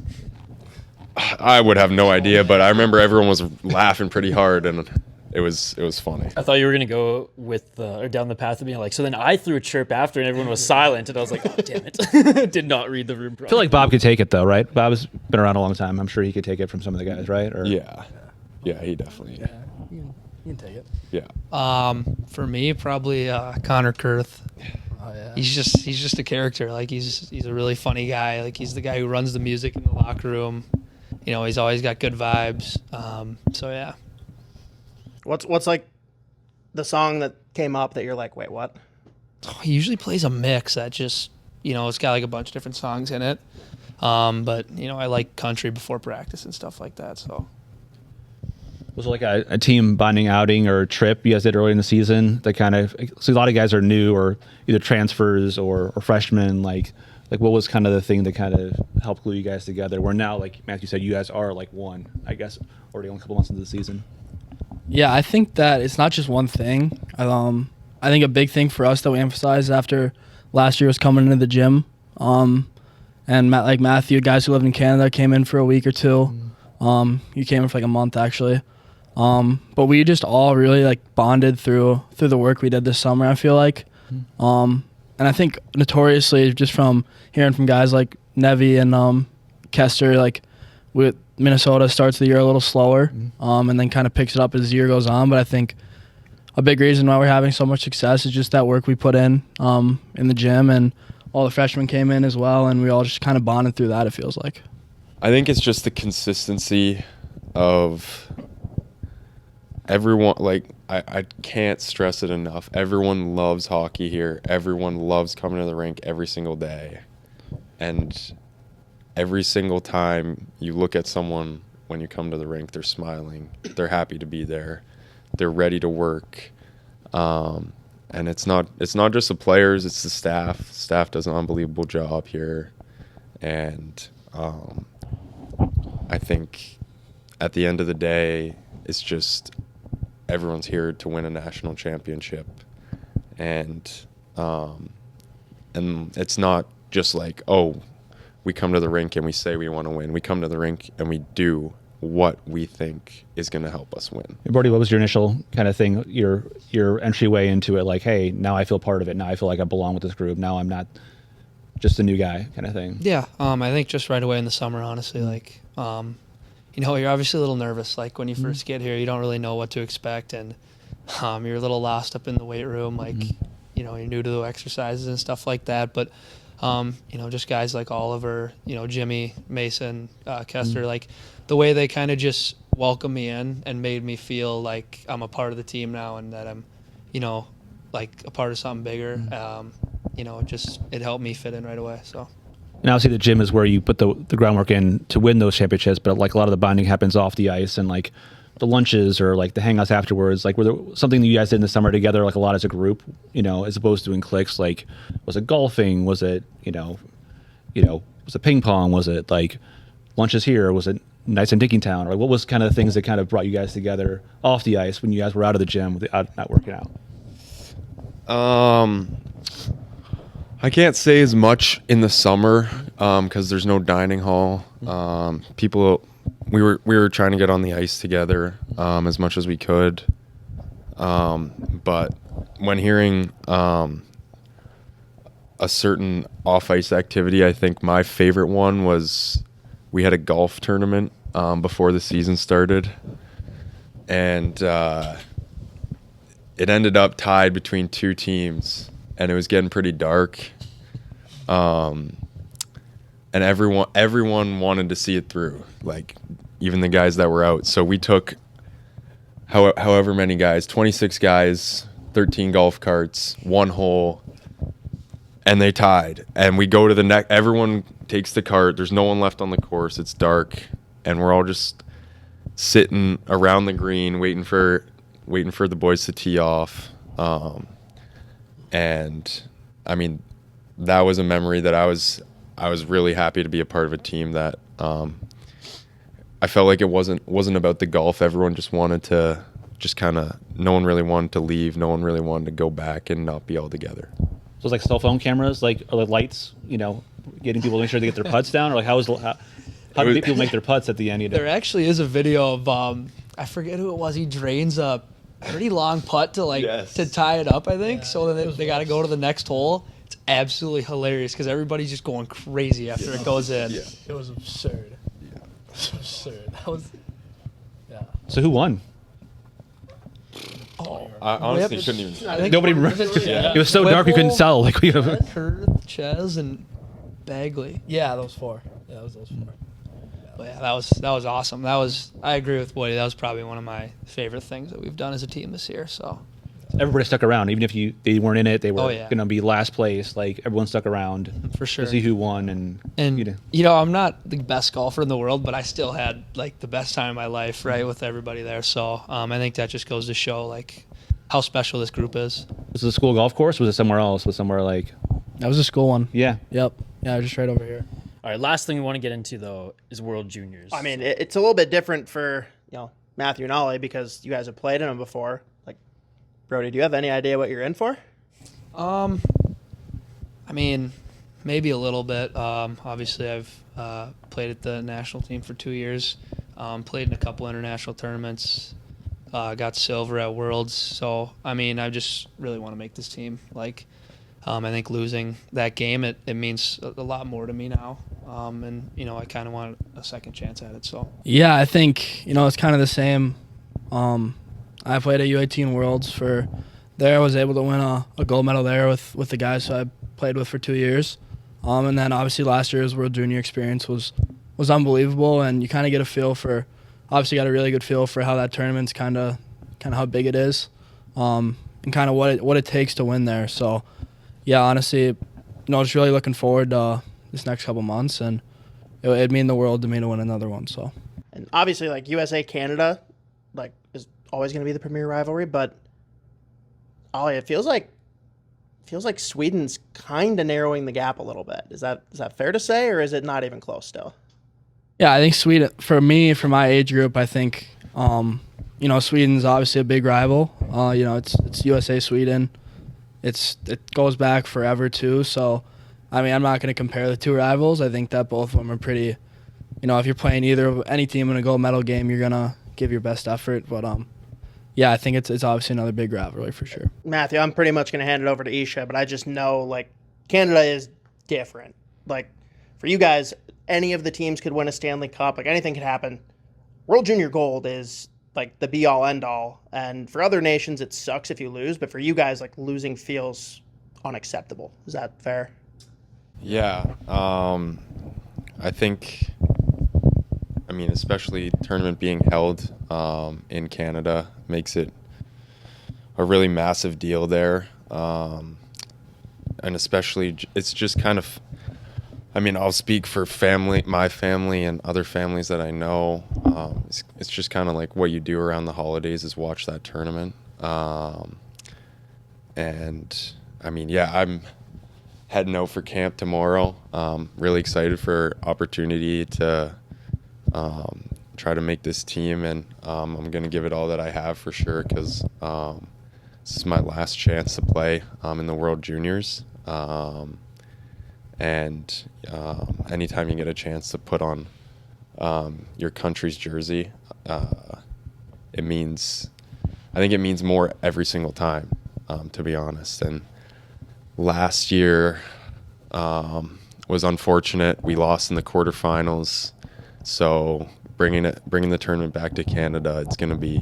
I would have no idea, but I remember everyone was laughing pretty hard, and it was funny. I thought you were gonna go with or down the path of being like, so then I threw a chirp after, and everyone was silent, and I was like, oh, damn it, did not read the room properly. I feel like Bob could take it though, right? Bob's been around a long time. I'm sure he could take it from some of the guys, right? Or Yeah, he definitely. Yeah, you can take it. Yeah. For me, probably Connor Kurth. Oh yeah. He's just a character. Like he's a really funny guy. Like he's the guy who runs the music in the locker room. You know, he's always got good vibes. So yeah. What's like the song that came up that you're like, wait, what? He usually plays a mix that just, you know, it's got like a bunch of different songs in it. But you know, I like country before practice and stuff like that. So. was it like a team bonding outing or trip you guys did early in the season that kind of, so a lot of guys are new or either transfers or freshmen, like what was kind of the thing that kind of helped glue you guys together, where now, like Matthew said, you guys are like one, I guess, already only a couple months into the season? Yeah, I think that it's not just one thing. I think a big thing for us that we emphasized after last year was coming into the gym. And like Matthew, guys who lived in Canada came in for a week or two. You came in for like a month actually. But we just all really like bonded through the work we did this summer, I feel like. And I think notoriously, just from hearing from guys like Nevi and Kester, like with Minnesota starts the year a little slower, and then kind of picks it up as the year goes on. But I think a big reason why we're having so much success is just that work we put in the gym, and all the freshmen came in as well, and we all just kind of bonded through that, it feels like. I think it's just the consistency of everyone. Like, I can't stress it enough. Everyone loves hockey here. Everyone loves coming to the rink every single day. And every single time you look at someone when you come to the rink, they're smiling. They're happy to be there. They're ready to work. And it's not just the players, it's the staff. Staff does an unbelievable job here. And I think at the end of the day, it's just everyone's here to win a national championship. And it's not just like, oh, we come to the rink and we say we want to win. We come to the rink and we do what we think is going to help us win. Hey, Brodie, what was your initial kind of thing, your entryway into it? Like, hey, now I feel part of it. Now I feel like I belong with this group. Now I'm not just a new guy kind of thing. Yeah, I think just right away in the summer, honestly, like, you know, you're obviously a little nervous. Like when you first get here, you don't really know what to expect, and you're a little lost up in the weight room. Like, you know, you're new to the exercises and stuff like that. But you know, just guys like Oliver, you know, Jimmy, Mason, Kester, like the way they kind of just welcomed me in and made me feel like I'm a part of the team now and that I'm, you know, like a part of something bigger. You know, it helped me fit in right away. So. And obviously the gym is where you put the groundwork in to win those championships, but like a lot of the bonding happens off the ice, and like the lunches or like the hangouts afterwards, like were there something that you guys did in the summer together, like a lot as a group, you know, as opposed to in cliques? Like, was it golfing? Was it, you know, was it ping pong? Was it like lunches here? Was it nights in Dickingtown? Or like, what was kind of the things that kind of brought you guys together off the ice when you guys were out of the gym, not working out? I can't say as much in the summer because there's no dining hall. We were trying to get on the ice together as much as we could. But when hearing a certain off-ice activity, I think my favorite one was we had a golf tournament before the season started. And it ended up tied between two teams. And it was getting pretty dark, and everyone wanted to see it through, like even the guys that were out. So we took however many guys, 26 guys, 13 golf carts, one hole, and they tied. And we go to the next. Everyone takes the cart. There's no one left on the course. It's dark, and we're all just sitting around the green, waiting for the boys to tee off. And I mean, that was a memory that I was really happy to be a part of a team that I felt like it wasn't about the golf. Everyone just wanted to no one really wanted to leave. No one really wanted to go back and not be all together. So it's like cell phone cameras, like or the lights, getting people to make sure they get their putts down, or like how do people make their putts at the end? There actually is a video of I forget who it was. He drains a pretty long putt to tie it up, I think. So then they got to go to the next hole. It's absolutely hilarious because everybody's just going crazy after it goes in. Yeah. It was absurd. Yeah. It was absurd. That was. Yeah. So who won? Oh, I honestly shouldn't even. Nobody remembers. It was so dark we couldn't tell. Like we have. Kurt, Ches, and Bagley. Yeah, those 4. Yeah, it was those 4. But yeah, that was awesome. I agree with Woody. That was probably one of my favorite things that we've done as a team this year. So everybody stuck around, even if they weren't in it. They were going to be last place. Like everyone stuck around for sure to see who won. And I'm not the best golfer in the world, but I still had like the best time of my life, right, with everybody there. So I think that just goes to show like how special this group is. Was it a school golf course? Or was it somewhere else? Was it somewhere like? That was a school one. Yeah. Yep. Yeah, just right over here. All right, last thing we want to get into, though, is World Juniors. I mean, it's a little bit different for, Matthew and Ollie because you guys have played in them before. Like, Brodie, do you have any idea what you're in for? I mean, maybe a little bit. Obviously, I've played at the national team for 2 years, played in a couple international tournaments, got silver at Worlds. So, I mean, I just really want to make this team. Like, I think losing that game, it means a lot more to me now. And, I kind of want a second chance at it. So yeah, I think, it's kind of the same. I played at UAT Worlds I was able to win a gold medal there with the guys I played with for 2 years. And then obviously last year's World Junior experience was unbelievable. And you kind of get a feel obviously got a really good feel for how that tournament's kind of how big it is. And kind of what it takes to win there. So yeah, honestly, just really looking forward to this next couple months, and it'd mean the world to me to win another one. So, and obviously, like USA Canada, like is always going to be the premier rivalry. But Ollie, it feels like Sweden's kind of narrowing the gap a little bit. Is that fair to say, or is it not even close still? Yeah, I think Sweden, for my age group, I think Sweden's obviously a big rival. It's USA Sweden. It goes back forever too. So, I mean, I'm not going to compare the two rivals. I think that both of them are pretty. If you're playing any team in a gold medal game, you're gonna give your best effort. But yeah, I think it's obviously another big rivalry for sure. Matthew, I'm pretty much going to hand it over to Isha, but I just know like Canada is different. Like for you guys, any of the teams could win a Stanley Cup. Like anything could happen. World Junior Gold is like the be-all, end-all. And for other nations, it sucks if you lose. But for you guys, like losing feels unacceptable. Is that fair? Yeah. I think, especially tournament being held in Canada makes it a really massive deal there. And especially, it's just kind of, I'll speak for my family and other families that I know. It's just kind of like what you do around the holidays is watch that tournament. I'm heading out for camp tomorrow. Really excited for opportunity to try to make this team, and I'm going to give it all that I have for sure because this is my last chance to play in the World Juniors. Anytime you get a chance to put on your country's jersey, I think it means more every single time, to be honest. And last year was unfortunate. We lost in the quarterfinals. So bringing the tournament back to Canada, it's going to be,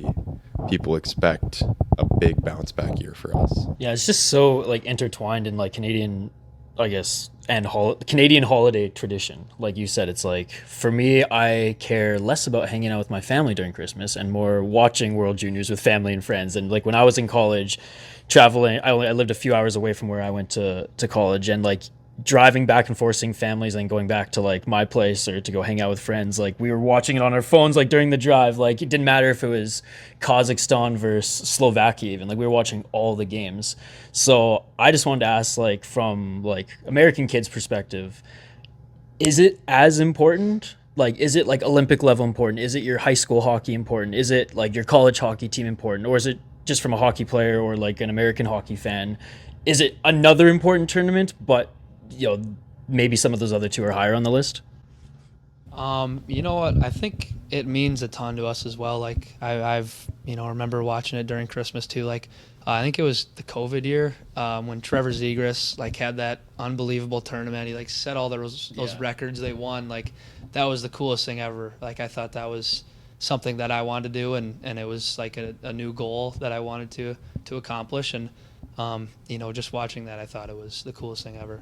people expect a big bounce back year for us. Yeah, it's just so like intertwined in like Canadian, I guess, and Canadian holiday tradition. Like you said, it's like, for me, I care less about hanging out with my family during Christmas and more watching World Juniors with family and friends. And like when I was in college, traveling, I lived a few hours away from where I went to college, and like driving back and forth, seeing families, and going back to like my place or to go hang out with friends. Like we were watching it on our phones, like during the drive. Like it didn't matter if it was Kazakhstan versus Slovakia, even like we were watching all the games. So I just wanted to ask, like from like American kids' perspective, is it as important? Like, is it like Olympic level important? Is it your high school hockey important? Is it like your college hockey team important? Or is it just from a hockey player or like an American hockey fan? Is it another important tournament, but maybe some of those other two are higher on the list? You know what? I think it means a ton to us as well. Like I've remember watching it during Christmas too. Like I think it was the COVID year when Trevor Zegras like had that unbelievable tournament. He like set all those records they won. Like that was the coolest thing ever. Like I thought that was something that I wanted to do, and it was like a new goal that I wanted to accomplish. And just watching that, I thought it was the coolest thing ever.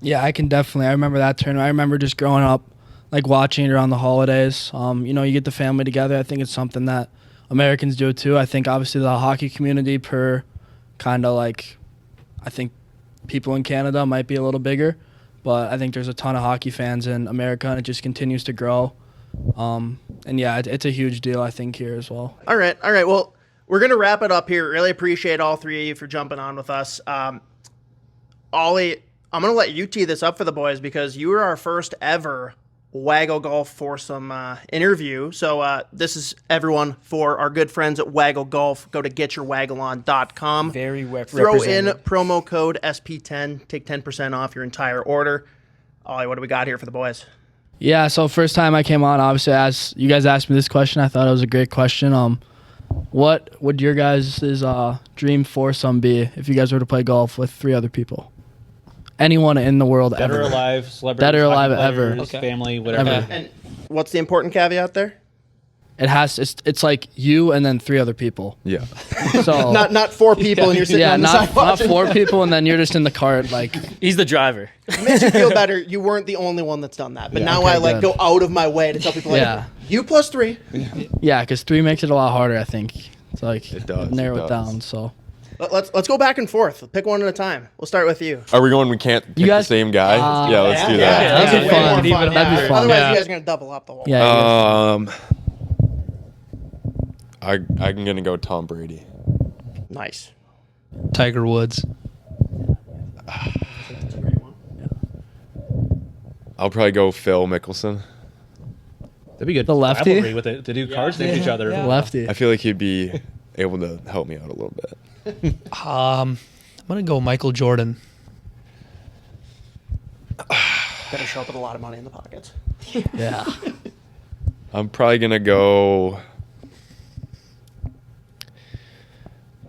Yeah, I remember that tournament. I remember just growing up, like watching it around the holidays. You get the family together. I think it's something that Americans do too. I think obviously the hockey community per kind of like, I think people in Canada might be a little bigger, but I think there's a ton of hockey fans in America, and it just continues to grow. And yeah, it's a huge deal, I think, here as well. All right. Well, we're going to wrap it up here. Really appreciate all three of you for jumping on with us. Ollie, I'm going to let you tee this up for the boys because you were our first ever Waggle Golf foursome interview. So this is everyone for our good friends at Waggle Golf. Go to getyourwaggleon.com. Very Throw in promo code SP10. Take 10% off your entire order. Ollie, what do we got here for the boys? Yeah, so first time I came on, obviously, as you guys asked me this question, I thought it was a great question. What would your guys' dream foursome be if you guys were to play golf with three other people? Anyone in the world Dead ever. or alive, celebrities, Dead or alive hockey ever. players, Okay. family, whatever. Ever. And what's the important caveat there? It's like you and then three other people. Yeah. So Not four people and you're sitting on the side not watching. four people and then you're just in the cart. Like, He's the driver. It makes you feel better. You weren't the only one that's done that. But now okay, I like good. go out of my way to tell people like, Yeah. you plus three. yeah, because three makes it a lot harder. I think it's like It does, narrow it it does. down. So Let's go back and forth. Pick one at a time. We'll start with you. Are we going? We can't pick guys- the same guy. Yeah, let's do that. yeah, that'd be way fun. more That'd be yeah. fun. Otherwise, Yeah. you guys are gonna double up the whole. yeah, I'm gonna go Tom Brady. Nice. Tiger Woods. I'll probably go Phil Mickelson. That'd be good. The lefty? rivalry with it to do cards against each other. lefty. I feel like he'd be able to help me out a little bit. I'm gonna go Michael Jordan. Better show up with a lot of money in the pockets. Yeah. I'm probably gonna go.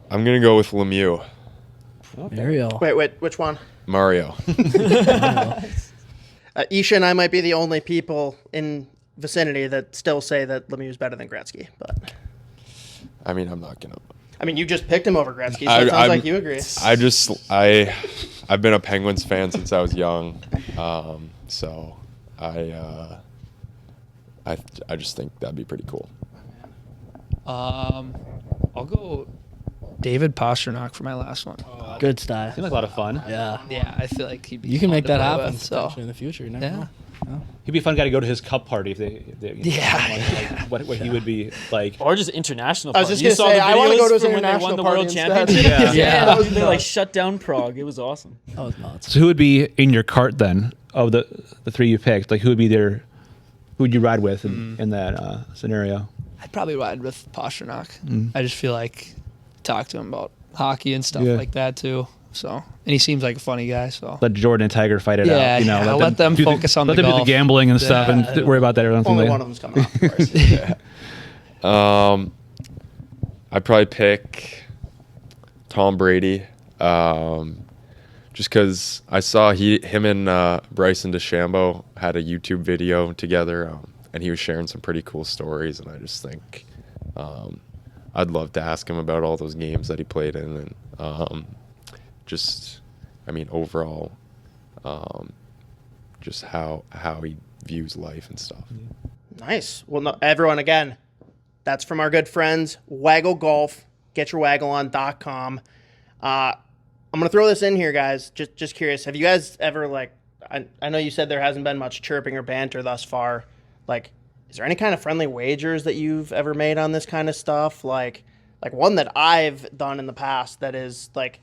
I'm gonna go with Lemieux. Mario. Wait, which one? Mario. Isha and I might be the only people in vicinity that still say that Lemieux is better than Gretzky. But I mean, I'm not gonna. I mean, you just picked him over Gretzky, so it sounds like you agree. I've been a Penguins fan since I was young, so I just think that'd be pretty cool. I'll go David Pastrnak for my last one. Good style. Seems like a lot of fun. Yeah. Yeah, I feel like he'd be. You can fun make to that play happen with, so. potentially in the future. You never Yeah. know. He'd be a fun guy to go to his cup party if they Yeah. like, what he would be like. Or just international. I was party. just You gonna saw say, the I wanna go to videos his from when they international won the party world instead. championship. Yeah. That was They like nuts. shut down Prague. It was awesome. That was nuts. So who would be in your cart then of the three you picked? Like who would be there? Who would you ride with in that scenario? I'd probably ride with Pastrnak. I just feel like talk to him about hockey and stuff Yeah. like that too. So, and he seems like a funny guy. So, Let Jordan and Tiger fight it Yeah, out. You know, yeah, let them do focus on let the them do golf. the gambling and stuff and worry about that or something. Only like one of them's coming off, of course. I'd probably pick Tom Brady, just because I saw him and Bryson DeChambeau had a YouTube video together, and he was sharing some pretty cool stories, and I just think I'd love to ask him about all those games that he played in, and overall, just how he views life and stuff. Nice. Well, no, everyone, again, that's from our good friends, Waggle Golf, getyourwaggleon.com. I'm gonna throw this in here, guys. Just curious. Have you guys ever like? I know you said there hasn't been much chirping or banter thus far. Like, is there any kind of friendly wagers that you've ever made on this kind of stuff? Like one that I've done in the past that is like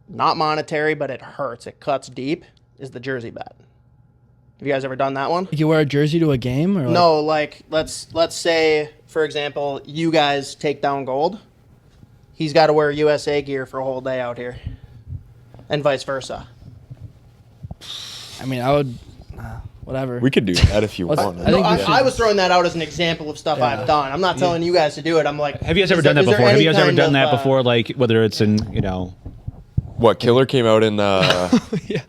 not monetary, but it hurts. It cuts deep. Is the jersey bet? Have you guys ever done that one? You wear a jersey to a game, or No, like let's say, for example, you guys take down gold. He's got to wear USA gear for a whole day out here, and vice versa. I mean, I would, whatever. We could do that if you Let's- want. I think we should- I was throwing that out as an example of stuff I've done. I'm not telling you guys to do it. I'm like, Have you guys ever is done there- that is there before? Have any you guys ever kind done of, that before? Like whether it's in, you know, What, Killer came out in Yeah.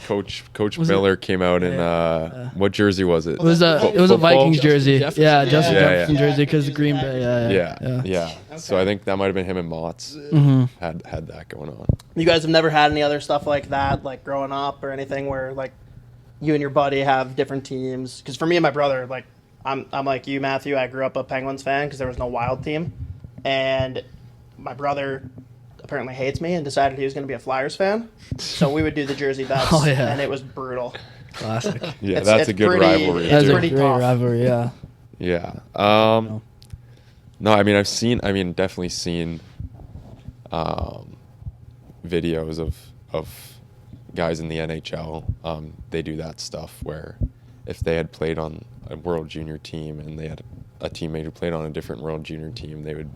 Coach Was Miller came out in what jersey was it? It was a Football? Vikings jersey. Jefferson. Yeah, Justin Yeah, Jefferson yeah. jersey because Green Bay. Yeah. So I think that might have been him and Motts had that going on. You guys have never had any other stuff like that, like growing up or anything, where like you and your buddy have different teams? Because for me and my brother, like I'm like you, Matthew. I grew up a Penguins fan because there was no Wild team, and my brother apparently hates me and decided he was going to be a Flyers fan. So we would do the jersey bets, Oh, yeah. and it was brutal. Classic. Yeah, It's- that's it's a good pretty- rivalry. it's That's a too. pretty great tough. rivalry. Yeah. Yeah. No, I mean definitely seen videos of guys in the NHL. They do that stuff where if they had played on a World Junior team and they had a teammate who played on a different World Junior team, they would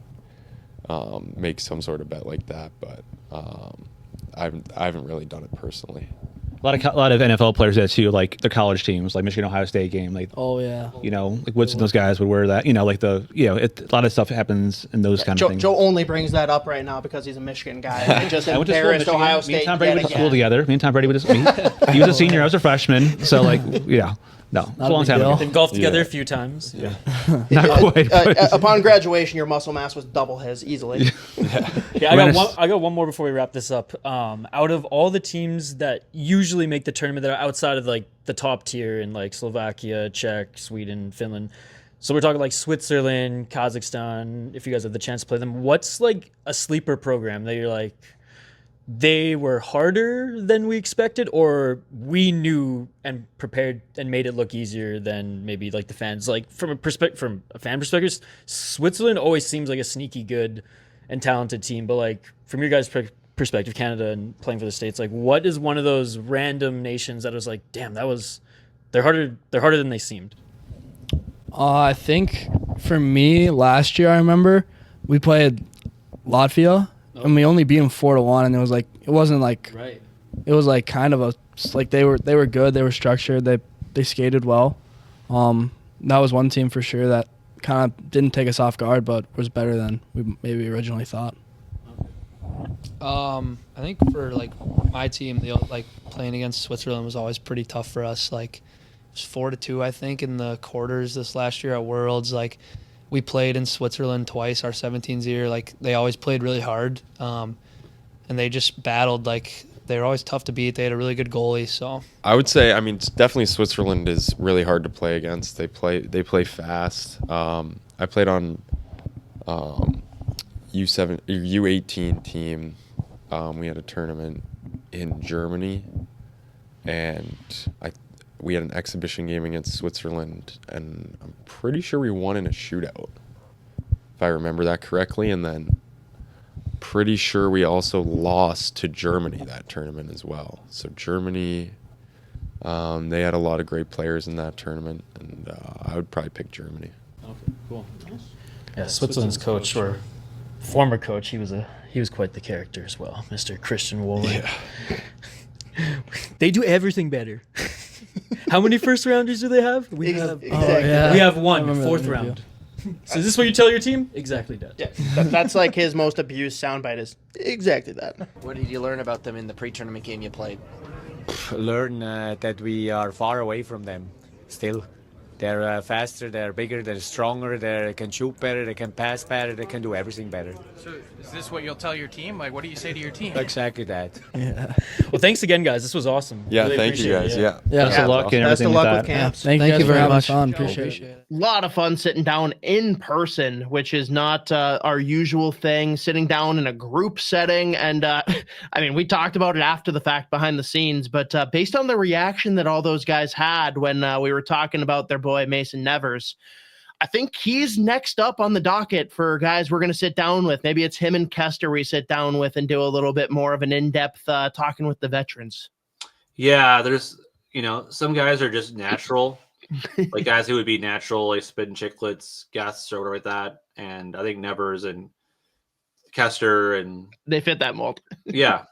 make some sort of bet like that. But I haven't really done it personally. a lot of NFL players do that too, like the college teams, like Michigan Ohio State game, like Oh yeah. you know, like Woods and those guys would wear that, you know, like a lot of stuff happens in those kind of things. Joe only brings that up right now because he's a Michigan guy. And just I went to school in embarrassed Michigan. Ohio Me State and Tom Brady yet went to again. school together. Me and Tom Brady went to school. He was a senior, I was a freshman. So like, yeah, no, it's a a long big time deal. ago. They've golfed together Yeah. a few times. Yeah. Not quite. but- Upon graduation, your muscle mass was double his easily. Yeah, I got one more before we wrap this up. Out of all the teams that usually make the tournament that are outside of like the top tier in like Slovakia, Czech, Sweden, Finland, so we're talking like Switzerland, Kazakhstan, if you guys have the chance to play them, what's like a sleeper program that you're like, they were harder than we expected, or we knew and prepared and made it look easier than maybe like the fans? Like from a fan perspective, Switzerland always seems like a sneaky good and talented team, but like from your guys' perspective, Canada and playing for the States, like what is one of those random nations that was like, damn, they're harder than they seemed? I think for me last year, I remember we played Latvia and we only beat them 4-1, and it wasn't like Right. it was like kind of like they were good, they were structured, they skated well. That was one team for sure that kind of didn't take us off guard, but was better than we maybe originally thought. I think for like my team, like playing against Switzerland was always pretty tough for us. Like it was 4-2, I think, in the quarters this last year at Worlds. Like we played in Switzerland twice our 17s year. Like they always played really hard, and they just battled. Like they were always tough to beat. They had a really good goalie. So I would say, I mean, definitely Switzerland is really hard to play against. They play fast. I played on U18 team. We had a tournament in Germany, and we had an exhibition game against Switzerland, and I'm pretty sure we won in a shootout, if I remember that correctly. And then pretty sure we also lost to Germany that tournament as well. So Germany, they had a lot of great players in that tournament, and I would probably pick Germany. Okay, cool. Yeah, Switzerland's coach or former coach, he was quite the character as well, Mr. Christian Wohler. Yeah. They do everything better. How many first rounders do they have? We have Exactly. yeah. we have I one, remember that fourth interview. round. So is this what you tell your team? Exactly that. Yeah, that's like his most abused soundbite is exactly that. What did you learn about them in the pre-tournament game you played? Learn that we are far away from them still. They're faster, they're bigger, they're stronger, they can shoot better, they can pass better, they can do everything better. So is this what you'll tell your team? Like, what do you say to your team? Exactly that. Yeah. Well, thanks again, guys. This was awesome. Yeah, Really thank you appreciate guys. it. Yeah. Best of luck and Best everything of luck with that. camps. Thank you guys very for having much. us on. Appreciate it. A lot of fun sitting down in person, which is not our usual thing, sitting down in a group setting. And I mean, we talked about it after the fact behind the scenes, but based on the reaction that all those guys had when we were talking about their boy Mason Nevers, I think he's next up on the docket for guys we're going to sit down with. Maybe it's him and Kester we sit down with and do a little bit more of an in-depth talking with the veterans. Yeah, there's, some guys are just natural, like guys who would be natural, like Spittin' Chicklets, guests, or whatever like that. And I think Nevers and Kester and They fit that mold. yeah,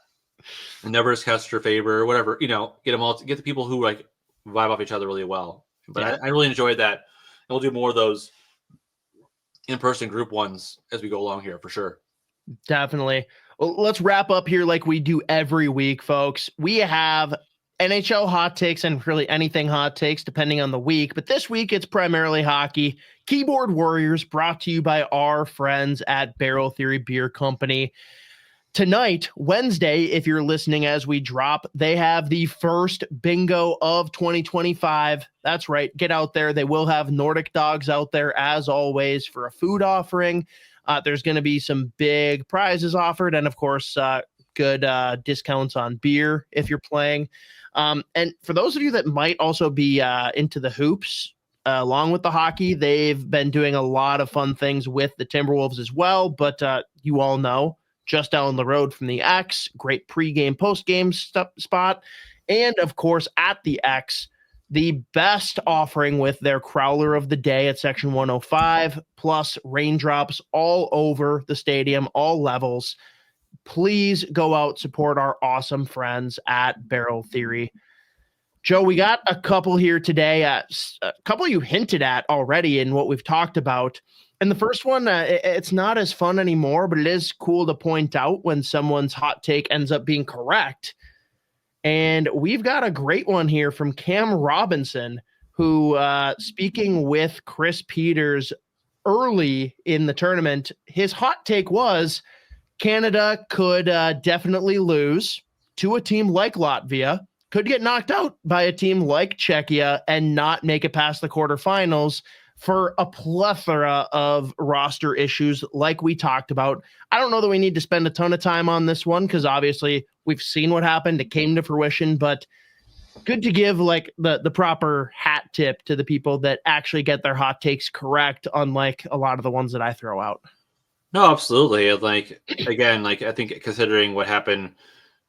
Nevers, Kester, Faber, whatever, get them all, get the people who like vibe off each other really well. But Yeah. I really enjoyed that. And we'll do more of those in-person group ones as we go along here for sure. Definitely. Well, let's wrap up here like we do every week, folks. We have NHL Hot Takes and really anything Hot Takes depending on the week. But this week, it's primarily hockey. Keyboard Warriors brought to you by our friends at Barrel Theory Beer Company. Tonight, Wednesday, if you're listening as we drop, they have the first bingo of 2025. That's right. Get out there. They will have Nordic dogs out there as always for a food offering. There's going to be some big prizes offered. And of course, good discounts on beer if you're playing. And for those of you that might also be into the hoops, along with the hockey, they've been doing a lot of fun things with the Timberwolves as well. But you all know, just down the road from the X, great pregame, postgame spot. And of course, at the X, the best offering with their Crowler of the Day at Section 105, plus raindrops all over the stadium, all levels. Please go out, support our awesome friends at Barrel Theory. Joe, we got a couple here today, a couple you hinted at already in what we've talked about. And the first one, it's not as fun anymore, but it is cool to point out when someone's hot take ends up being correct. And we've got a great one here from Cam Robinson, who, speaking with Chris Peters early in the tournament, his hot take was Canada could definitely lose to a team like Latvia, could get knocked out by a team like Czechia, and not make it past the quarterfinals for a plethora of roster issues like we talked about. I don't know that we need to spend a ton of time on this one because obviously we've seen what happened. It came to fruition, but good to give like the proper hat tip to the people that actually get their hot takes correct, unlike a lot of the ones that I throw out. No, absolutely. Like, again, like I think considering what happened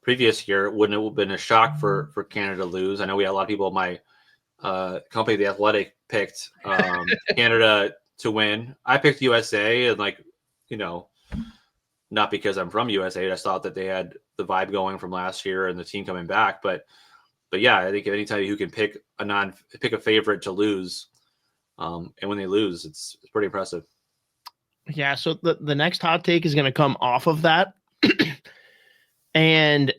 previous year, wouldn't it have been a shock for Canada to lose? I know we had a lot of people in my company, The Athletic, picked Canada to win. I picked USA, and not because I'm from USA. I just thought that they had the vibe going from last year and the team coming back. But yeah, I think anytime you can pick a favorite to lose, and when they lose, it's pretty impressive. Yeah, so the next hot take is going to come off of that. And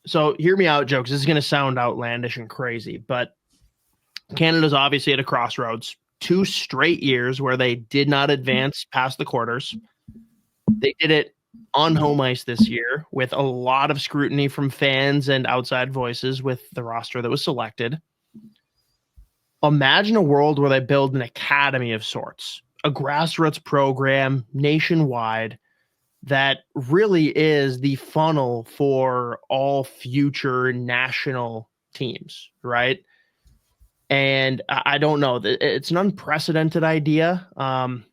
so hear me out, jokes. This is going to sound outlandish and crazy, but Canada's obviously at a crossroads. 2 straight years where they did not advance past the quarters. They did it on home ice this year with a lot of scrutiny from fans and outside voices with the roster that was selected. Imagine a world where they build an academy of sorts, a grassroots program nationwide that really is the funnel for all future national teams, right? And I don't know. It's an unprecedented idea. Team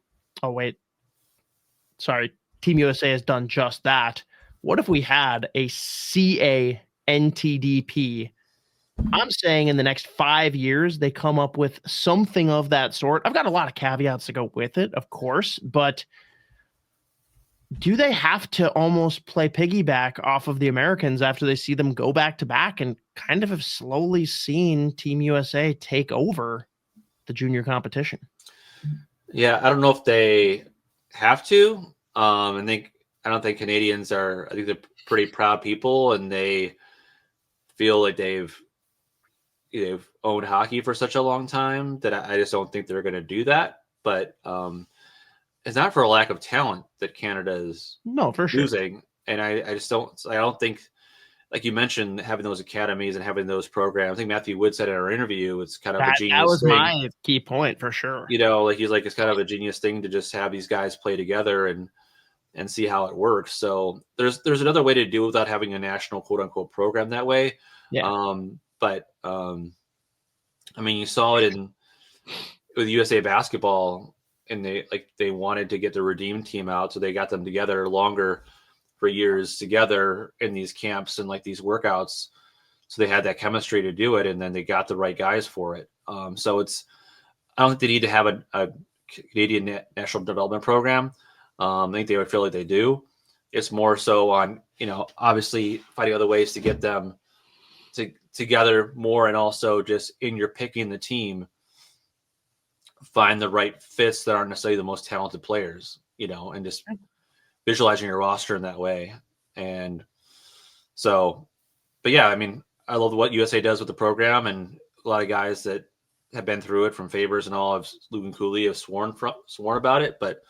USA has done just that. What if we had a CA-NTDP? I'm saying in the next 5 years, they come up with something of that sort. I've got a lot of caveats to go with it, of course, but do they have to almost play piggyback off of the Americans after they see them go back to back and kind of have slowly seen Team USA take over the junior competition? Yeah, I don't know if they have to. I don't think Canadians are. I think they're pretty proud people, and they feel like they've, they've owned hockey for such a long time that I just don't think they're going to do that. But it's not for a lack of talent that Canada is for sure. losing. And I don't think, like you mentioned, having those academies and having those programs. I think Matthew Wood said in our interview, it's kind of a genius That was thing. my key point for sure. Like he's like, it's kind of a genius thing to just have these guys play together and see how it works. So there's another way to do it without having a national quote unquote program that way. Yeah. But I mean, you saw it with USA Basketball, and they wanted to get the Redeem team out, so they got them together longer for years together in these camps and like these workouts. So they had that chemistry to do it, and then they got the right guys for it. So I don't think they need to have a Canadian National Development Program. I think they would feel like they do. It's more so on, obviously finding other ways to get them together more, and also just in your picking the team, find the right fits that aren't necessarily the most talented players, and just visualizing your roster in that way. And so, but yeah, I mean, I love what USA does with the program, and a lot of guys that have been through it, from Favors and all of Luke and Cooley, have sworn about it. But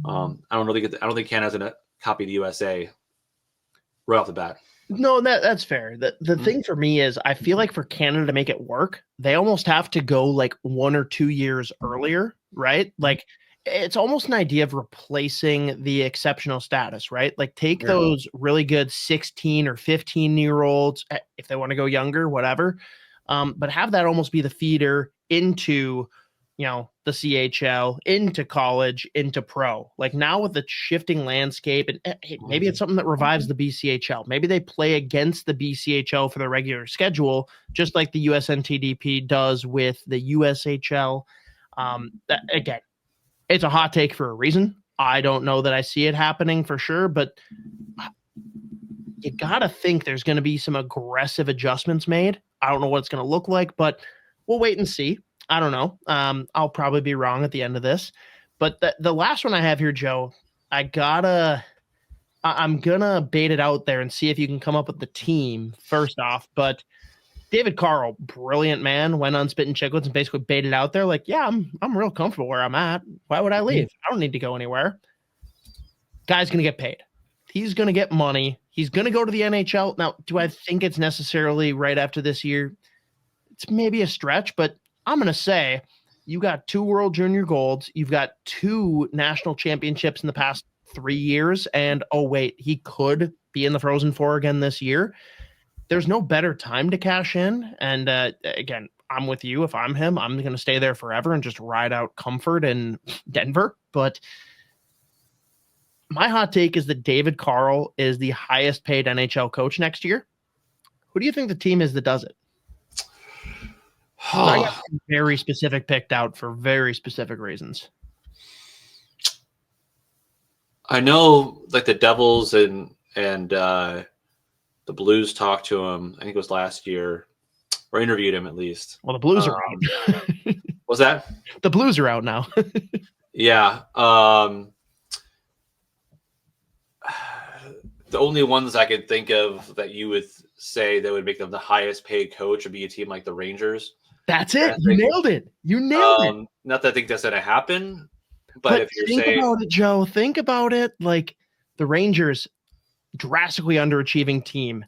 I don't think Canada's going to copy the USA right off the bat. No, that's fair. The thing for me is, I feel like for Canada to make it work, they almost have to go like 1 or 2 years earlier, right? Like, it's almost an idea of replacing the exceptional status, right? Like, take those really good 16 or 15-year-olds, if they want to go younger, whatever, but have that almost be the feeder into, the CHL, into college, into pro. Like, now with the shifting landscape, and maybe it's something that revives the BCHL. Maybe they play against the BCHL for the regular schedule, just like the USNTDP does with the USHL. Again, it's a hot take for a reason. I don't know that I see it happening for sure, but you got to think there's going to be some aggressive adjustments made. I don't know what it's going to look like, but we'll wait and see. I don't know. I'll probably be wrong at the end of this, but the last one I have here, Joe, I'm going to bait it out there and see if you can come up with the team first off. But David Carl, brilliant man, went on Spittin' Chicklets and basically baited out there. Like, yeah, I'm real comfortable where I'm at. Why would I leave? I don't need to go anywhere. Guy's going to get paid. He's going to get money. He's going to go to the NHL. Now, do I think it's necessarily right after this year? It's maybe a stretch, but I'm going to say you got 2 World Junior Golds. You've got 2 national championships in the past 3 years. And, oh, wait, he could be in the Frozen Four again this year. There's no better time to cash in. And again, I'm with you. If I'm him, I'm going to stay there forever and just ride out comfort in Denver. But my hot take is that David Carl is the highest paid NHL coach next year. Who do you think the team is that does it? I got very specific picked out for very specific reasons. I know, like, the Devils and the Blues talked to him. I think it was last year, or interviewed him at least. Well, the Blues are out. Was that? The Blues are out now. Yeah. The only ones I could think of that you would say that would make them the highest paid coach would be a team like the Rangers. That's it. You nailed it. You nailed it. Not that I think that's going to happen, but if you're think saying about it, Joe, think about it. Like, the Rangers, drastically underachieving team.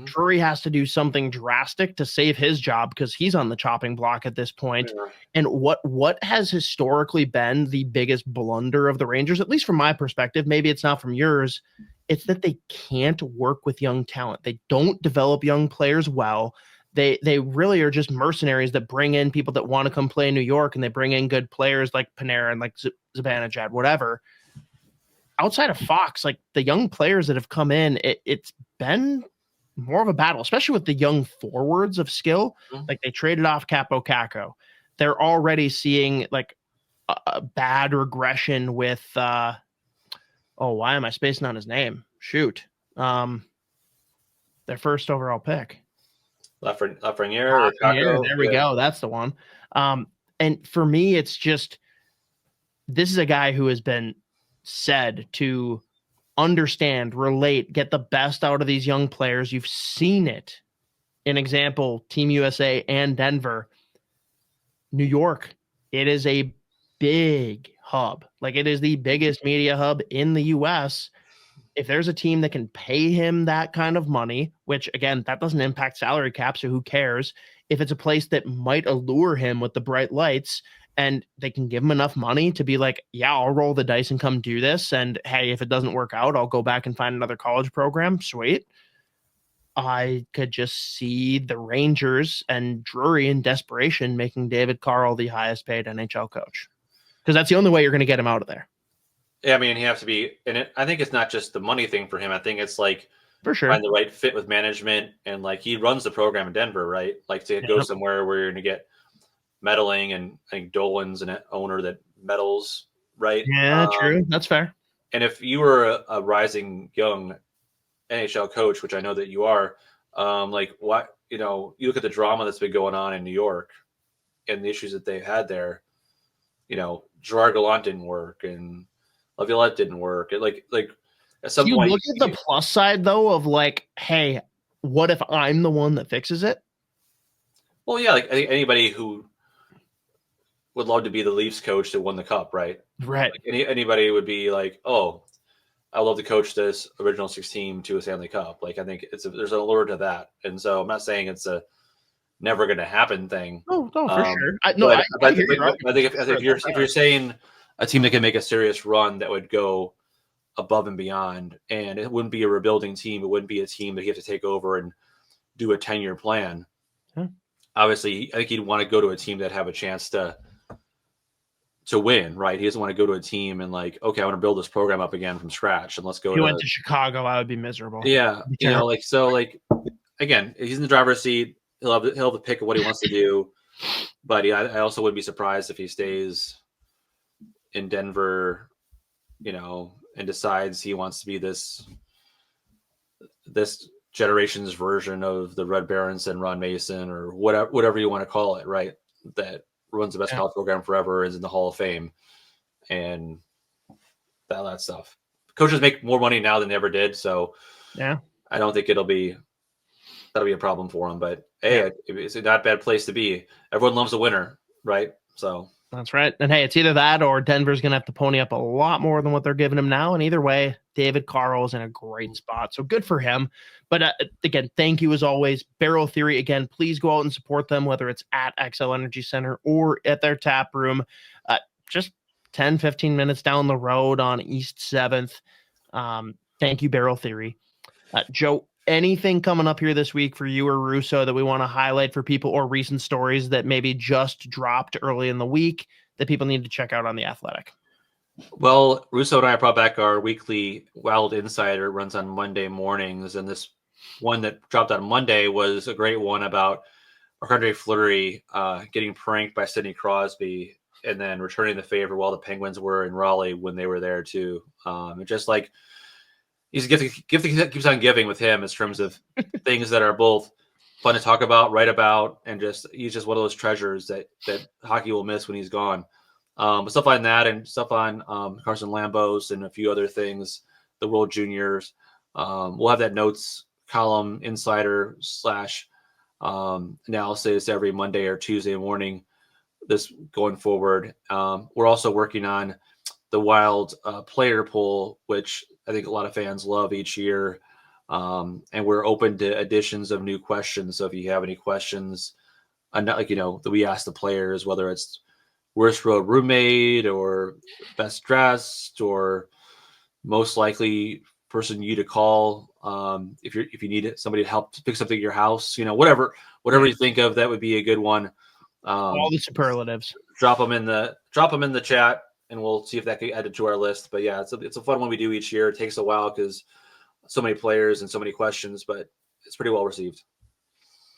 Drury has to do something drastic to save his job because he's on the chopping block at this point. Yeah. And what has historically been the biggest blunder of the Rangers, at least from my perspective, maybe it's not from yours, it's that they can't work with young talent. They don't develop young players well. They really are just mercenaries that bring in people that want to come play in New York, and they bring in good players like Panarin, like Zibanejad, whatever. Outside of Fox, like, the young players that have come in, it's been more of a battle, especially with the young forwards of skill. Like, they traded off Capo Caco. They're already seeing like a bad regression with why am I spacing on his name? Shoot. Their first overall pick. Lafreniere. There we go. That's the one. And for me, it's just, this is a guy who has been said to understand, relate, get the best out of these young players. You've seen it an example, Team USA and Denver, New York, it is a big hub. Like, it is the biggest media hub in the US. If there's a team that can pay him that kind of money, which again, that doesn't impact salary cap, so who cares? If it's a place that might allure him with the bright lights and they can give him enough money to be like, yeah, I'll roll the dice and come do this. And hey, if it doesn't work out, I'll go back and find another college program. Sweet. I could just see the Rangers and Drury in desperation making David Carl the highest paid NHL coach, because that's the only way you're going to get him out of there. Yeah, I mean, he has to be, and I think it's not just the money thing for him. I think it's like for sure find the right fit with management, and like he runs the program in Denver, right? Like to go somewhere where you're going to get meddling, and I think Dolan's an owner that meddles, right? Yeah, true. That's fair. And if you were a rising young NHL coach, which I know that you are, like what, you look at the drama that's been going on in New York and the issues that they've had there. Gerard Gallant didn't work, and Laviolette didn't work. Like at some point, look at the plus side though of like, hey, what if I'm the one that fixes it? Well, yeah, like I think anybody who would love to be the Leafs coach that won the cup, right? Right. Like anybody would be like, oh, I love to coach this original 6 team to a Stanley Cup. Like I think there's an allure to that, and so I'm not saying it's a never going to happen thing. Oh, no, for sure. I think if you're saying a team that can make a serious run that would go above and beyond, and it wouldn't be a rebuilding team, it wouldn't be a team that you have to take over and do a 10-year plan. Obviously, I think he'd want to go to a team that have a chance to win, right? He doesn't want to go to a team and like, okay, I want to build this program up again from scratch, and let's go. If he went to Chicago, I would be miserable. Yeah, again, he's in the driver's seat. He'll have the pick of what he wants to do, but I also wouldn't be surprised if he stays in Denver, and decides he wants to be this generation's version of the Red Barons and Ron Mason, or whatever you want to call it, right? That runs the best college program forever, is in the Hall of Fame, and that stuff. Coaches make more money now than they ever did, so yeah, I don't think that'll be a problem for him. But hey, it's a not bad place to be. Everyone loves a winner, right? So that's right. And hey, it's either that or Denver's going to have to pony up a lot more than what they're giving him now. And either way, David Carl is in a great spot. So good for him. But again, thank you as always. Barrel Theory, again, please go out and support them, whether it's at XL Energy Center or at their tap room. Just 10, 15 minutes down the road on East 7th. Thank you, Barrel Theory. Joe, anything coming up here this week for you or Russo that we want to highlight for people, or recent stories that maybe just dropped early in the week that people need to check out on The Athletic? Well, Russo and I brought back our weekly Wild Insider. It runs on Monday mornings, and this one that dropped on Monday was a great one about Marc-Andre Fleury getting pranked by Sidney Crosby and then returning the favor while the Penguins were in Raleigh when they were there too. Just like he's a gift that keeps on giving with him in terms of things that are both fun to talk about, write about, and he's just one of those treasures that hockey will miss when he's gone. But stuff like that, and stuff on Carson Lambos and a few other things, the World Juniors. We'll have that notes column insider / analysis every Monday or Tuesday morning this going forward. We're also working on the Wild player poll, which I think a lot of fans love each year. And we're open to additions of new questions. So if you have any questions, that we ask the players, whether it's worst road roommate or best dressed or most likely person you to call, if you need somebody to help pick something at your house, whatever you think of, that would be a good one. All the superlatives. Drop them in the chat, and we'll see if that can be added to our list. But yeah, it's a fun one we do each year. It takes a while because so many players and so many questions, but it's pretty well received.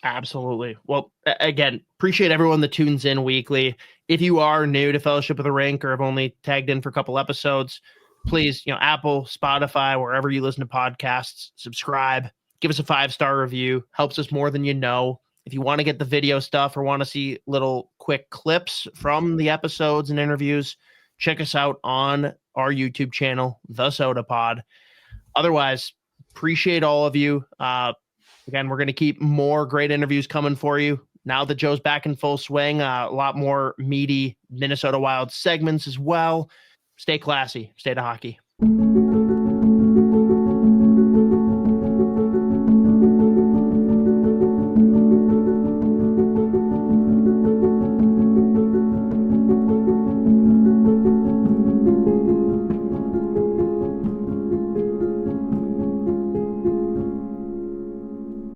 Absolutely. Well, again, appreciate everyone that tunes in weekly. If you are new to Fellowship of the Rink or have only tagged in for a couple episodes, please, Apple, Spotify, wherever you listen to podcasts, subscribe, give us a 5-star review. Helps us more than you know. If you want to get the video stuff or want to see little quick clips from the episodes and interviews, check us out on our YouTube channel, The Soda Pod. Otherwise, appreciate all of you. Again, we're going to keep more great interviews coming for you. Now that Joe's back in full swing, a lot more meaty Minnesota Wild segments as well. Stay classy. Stay to hockey.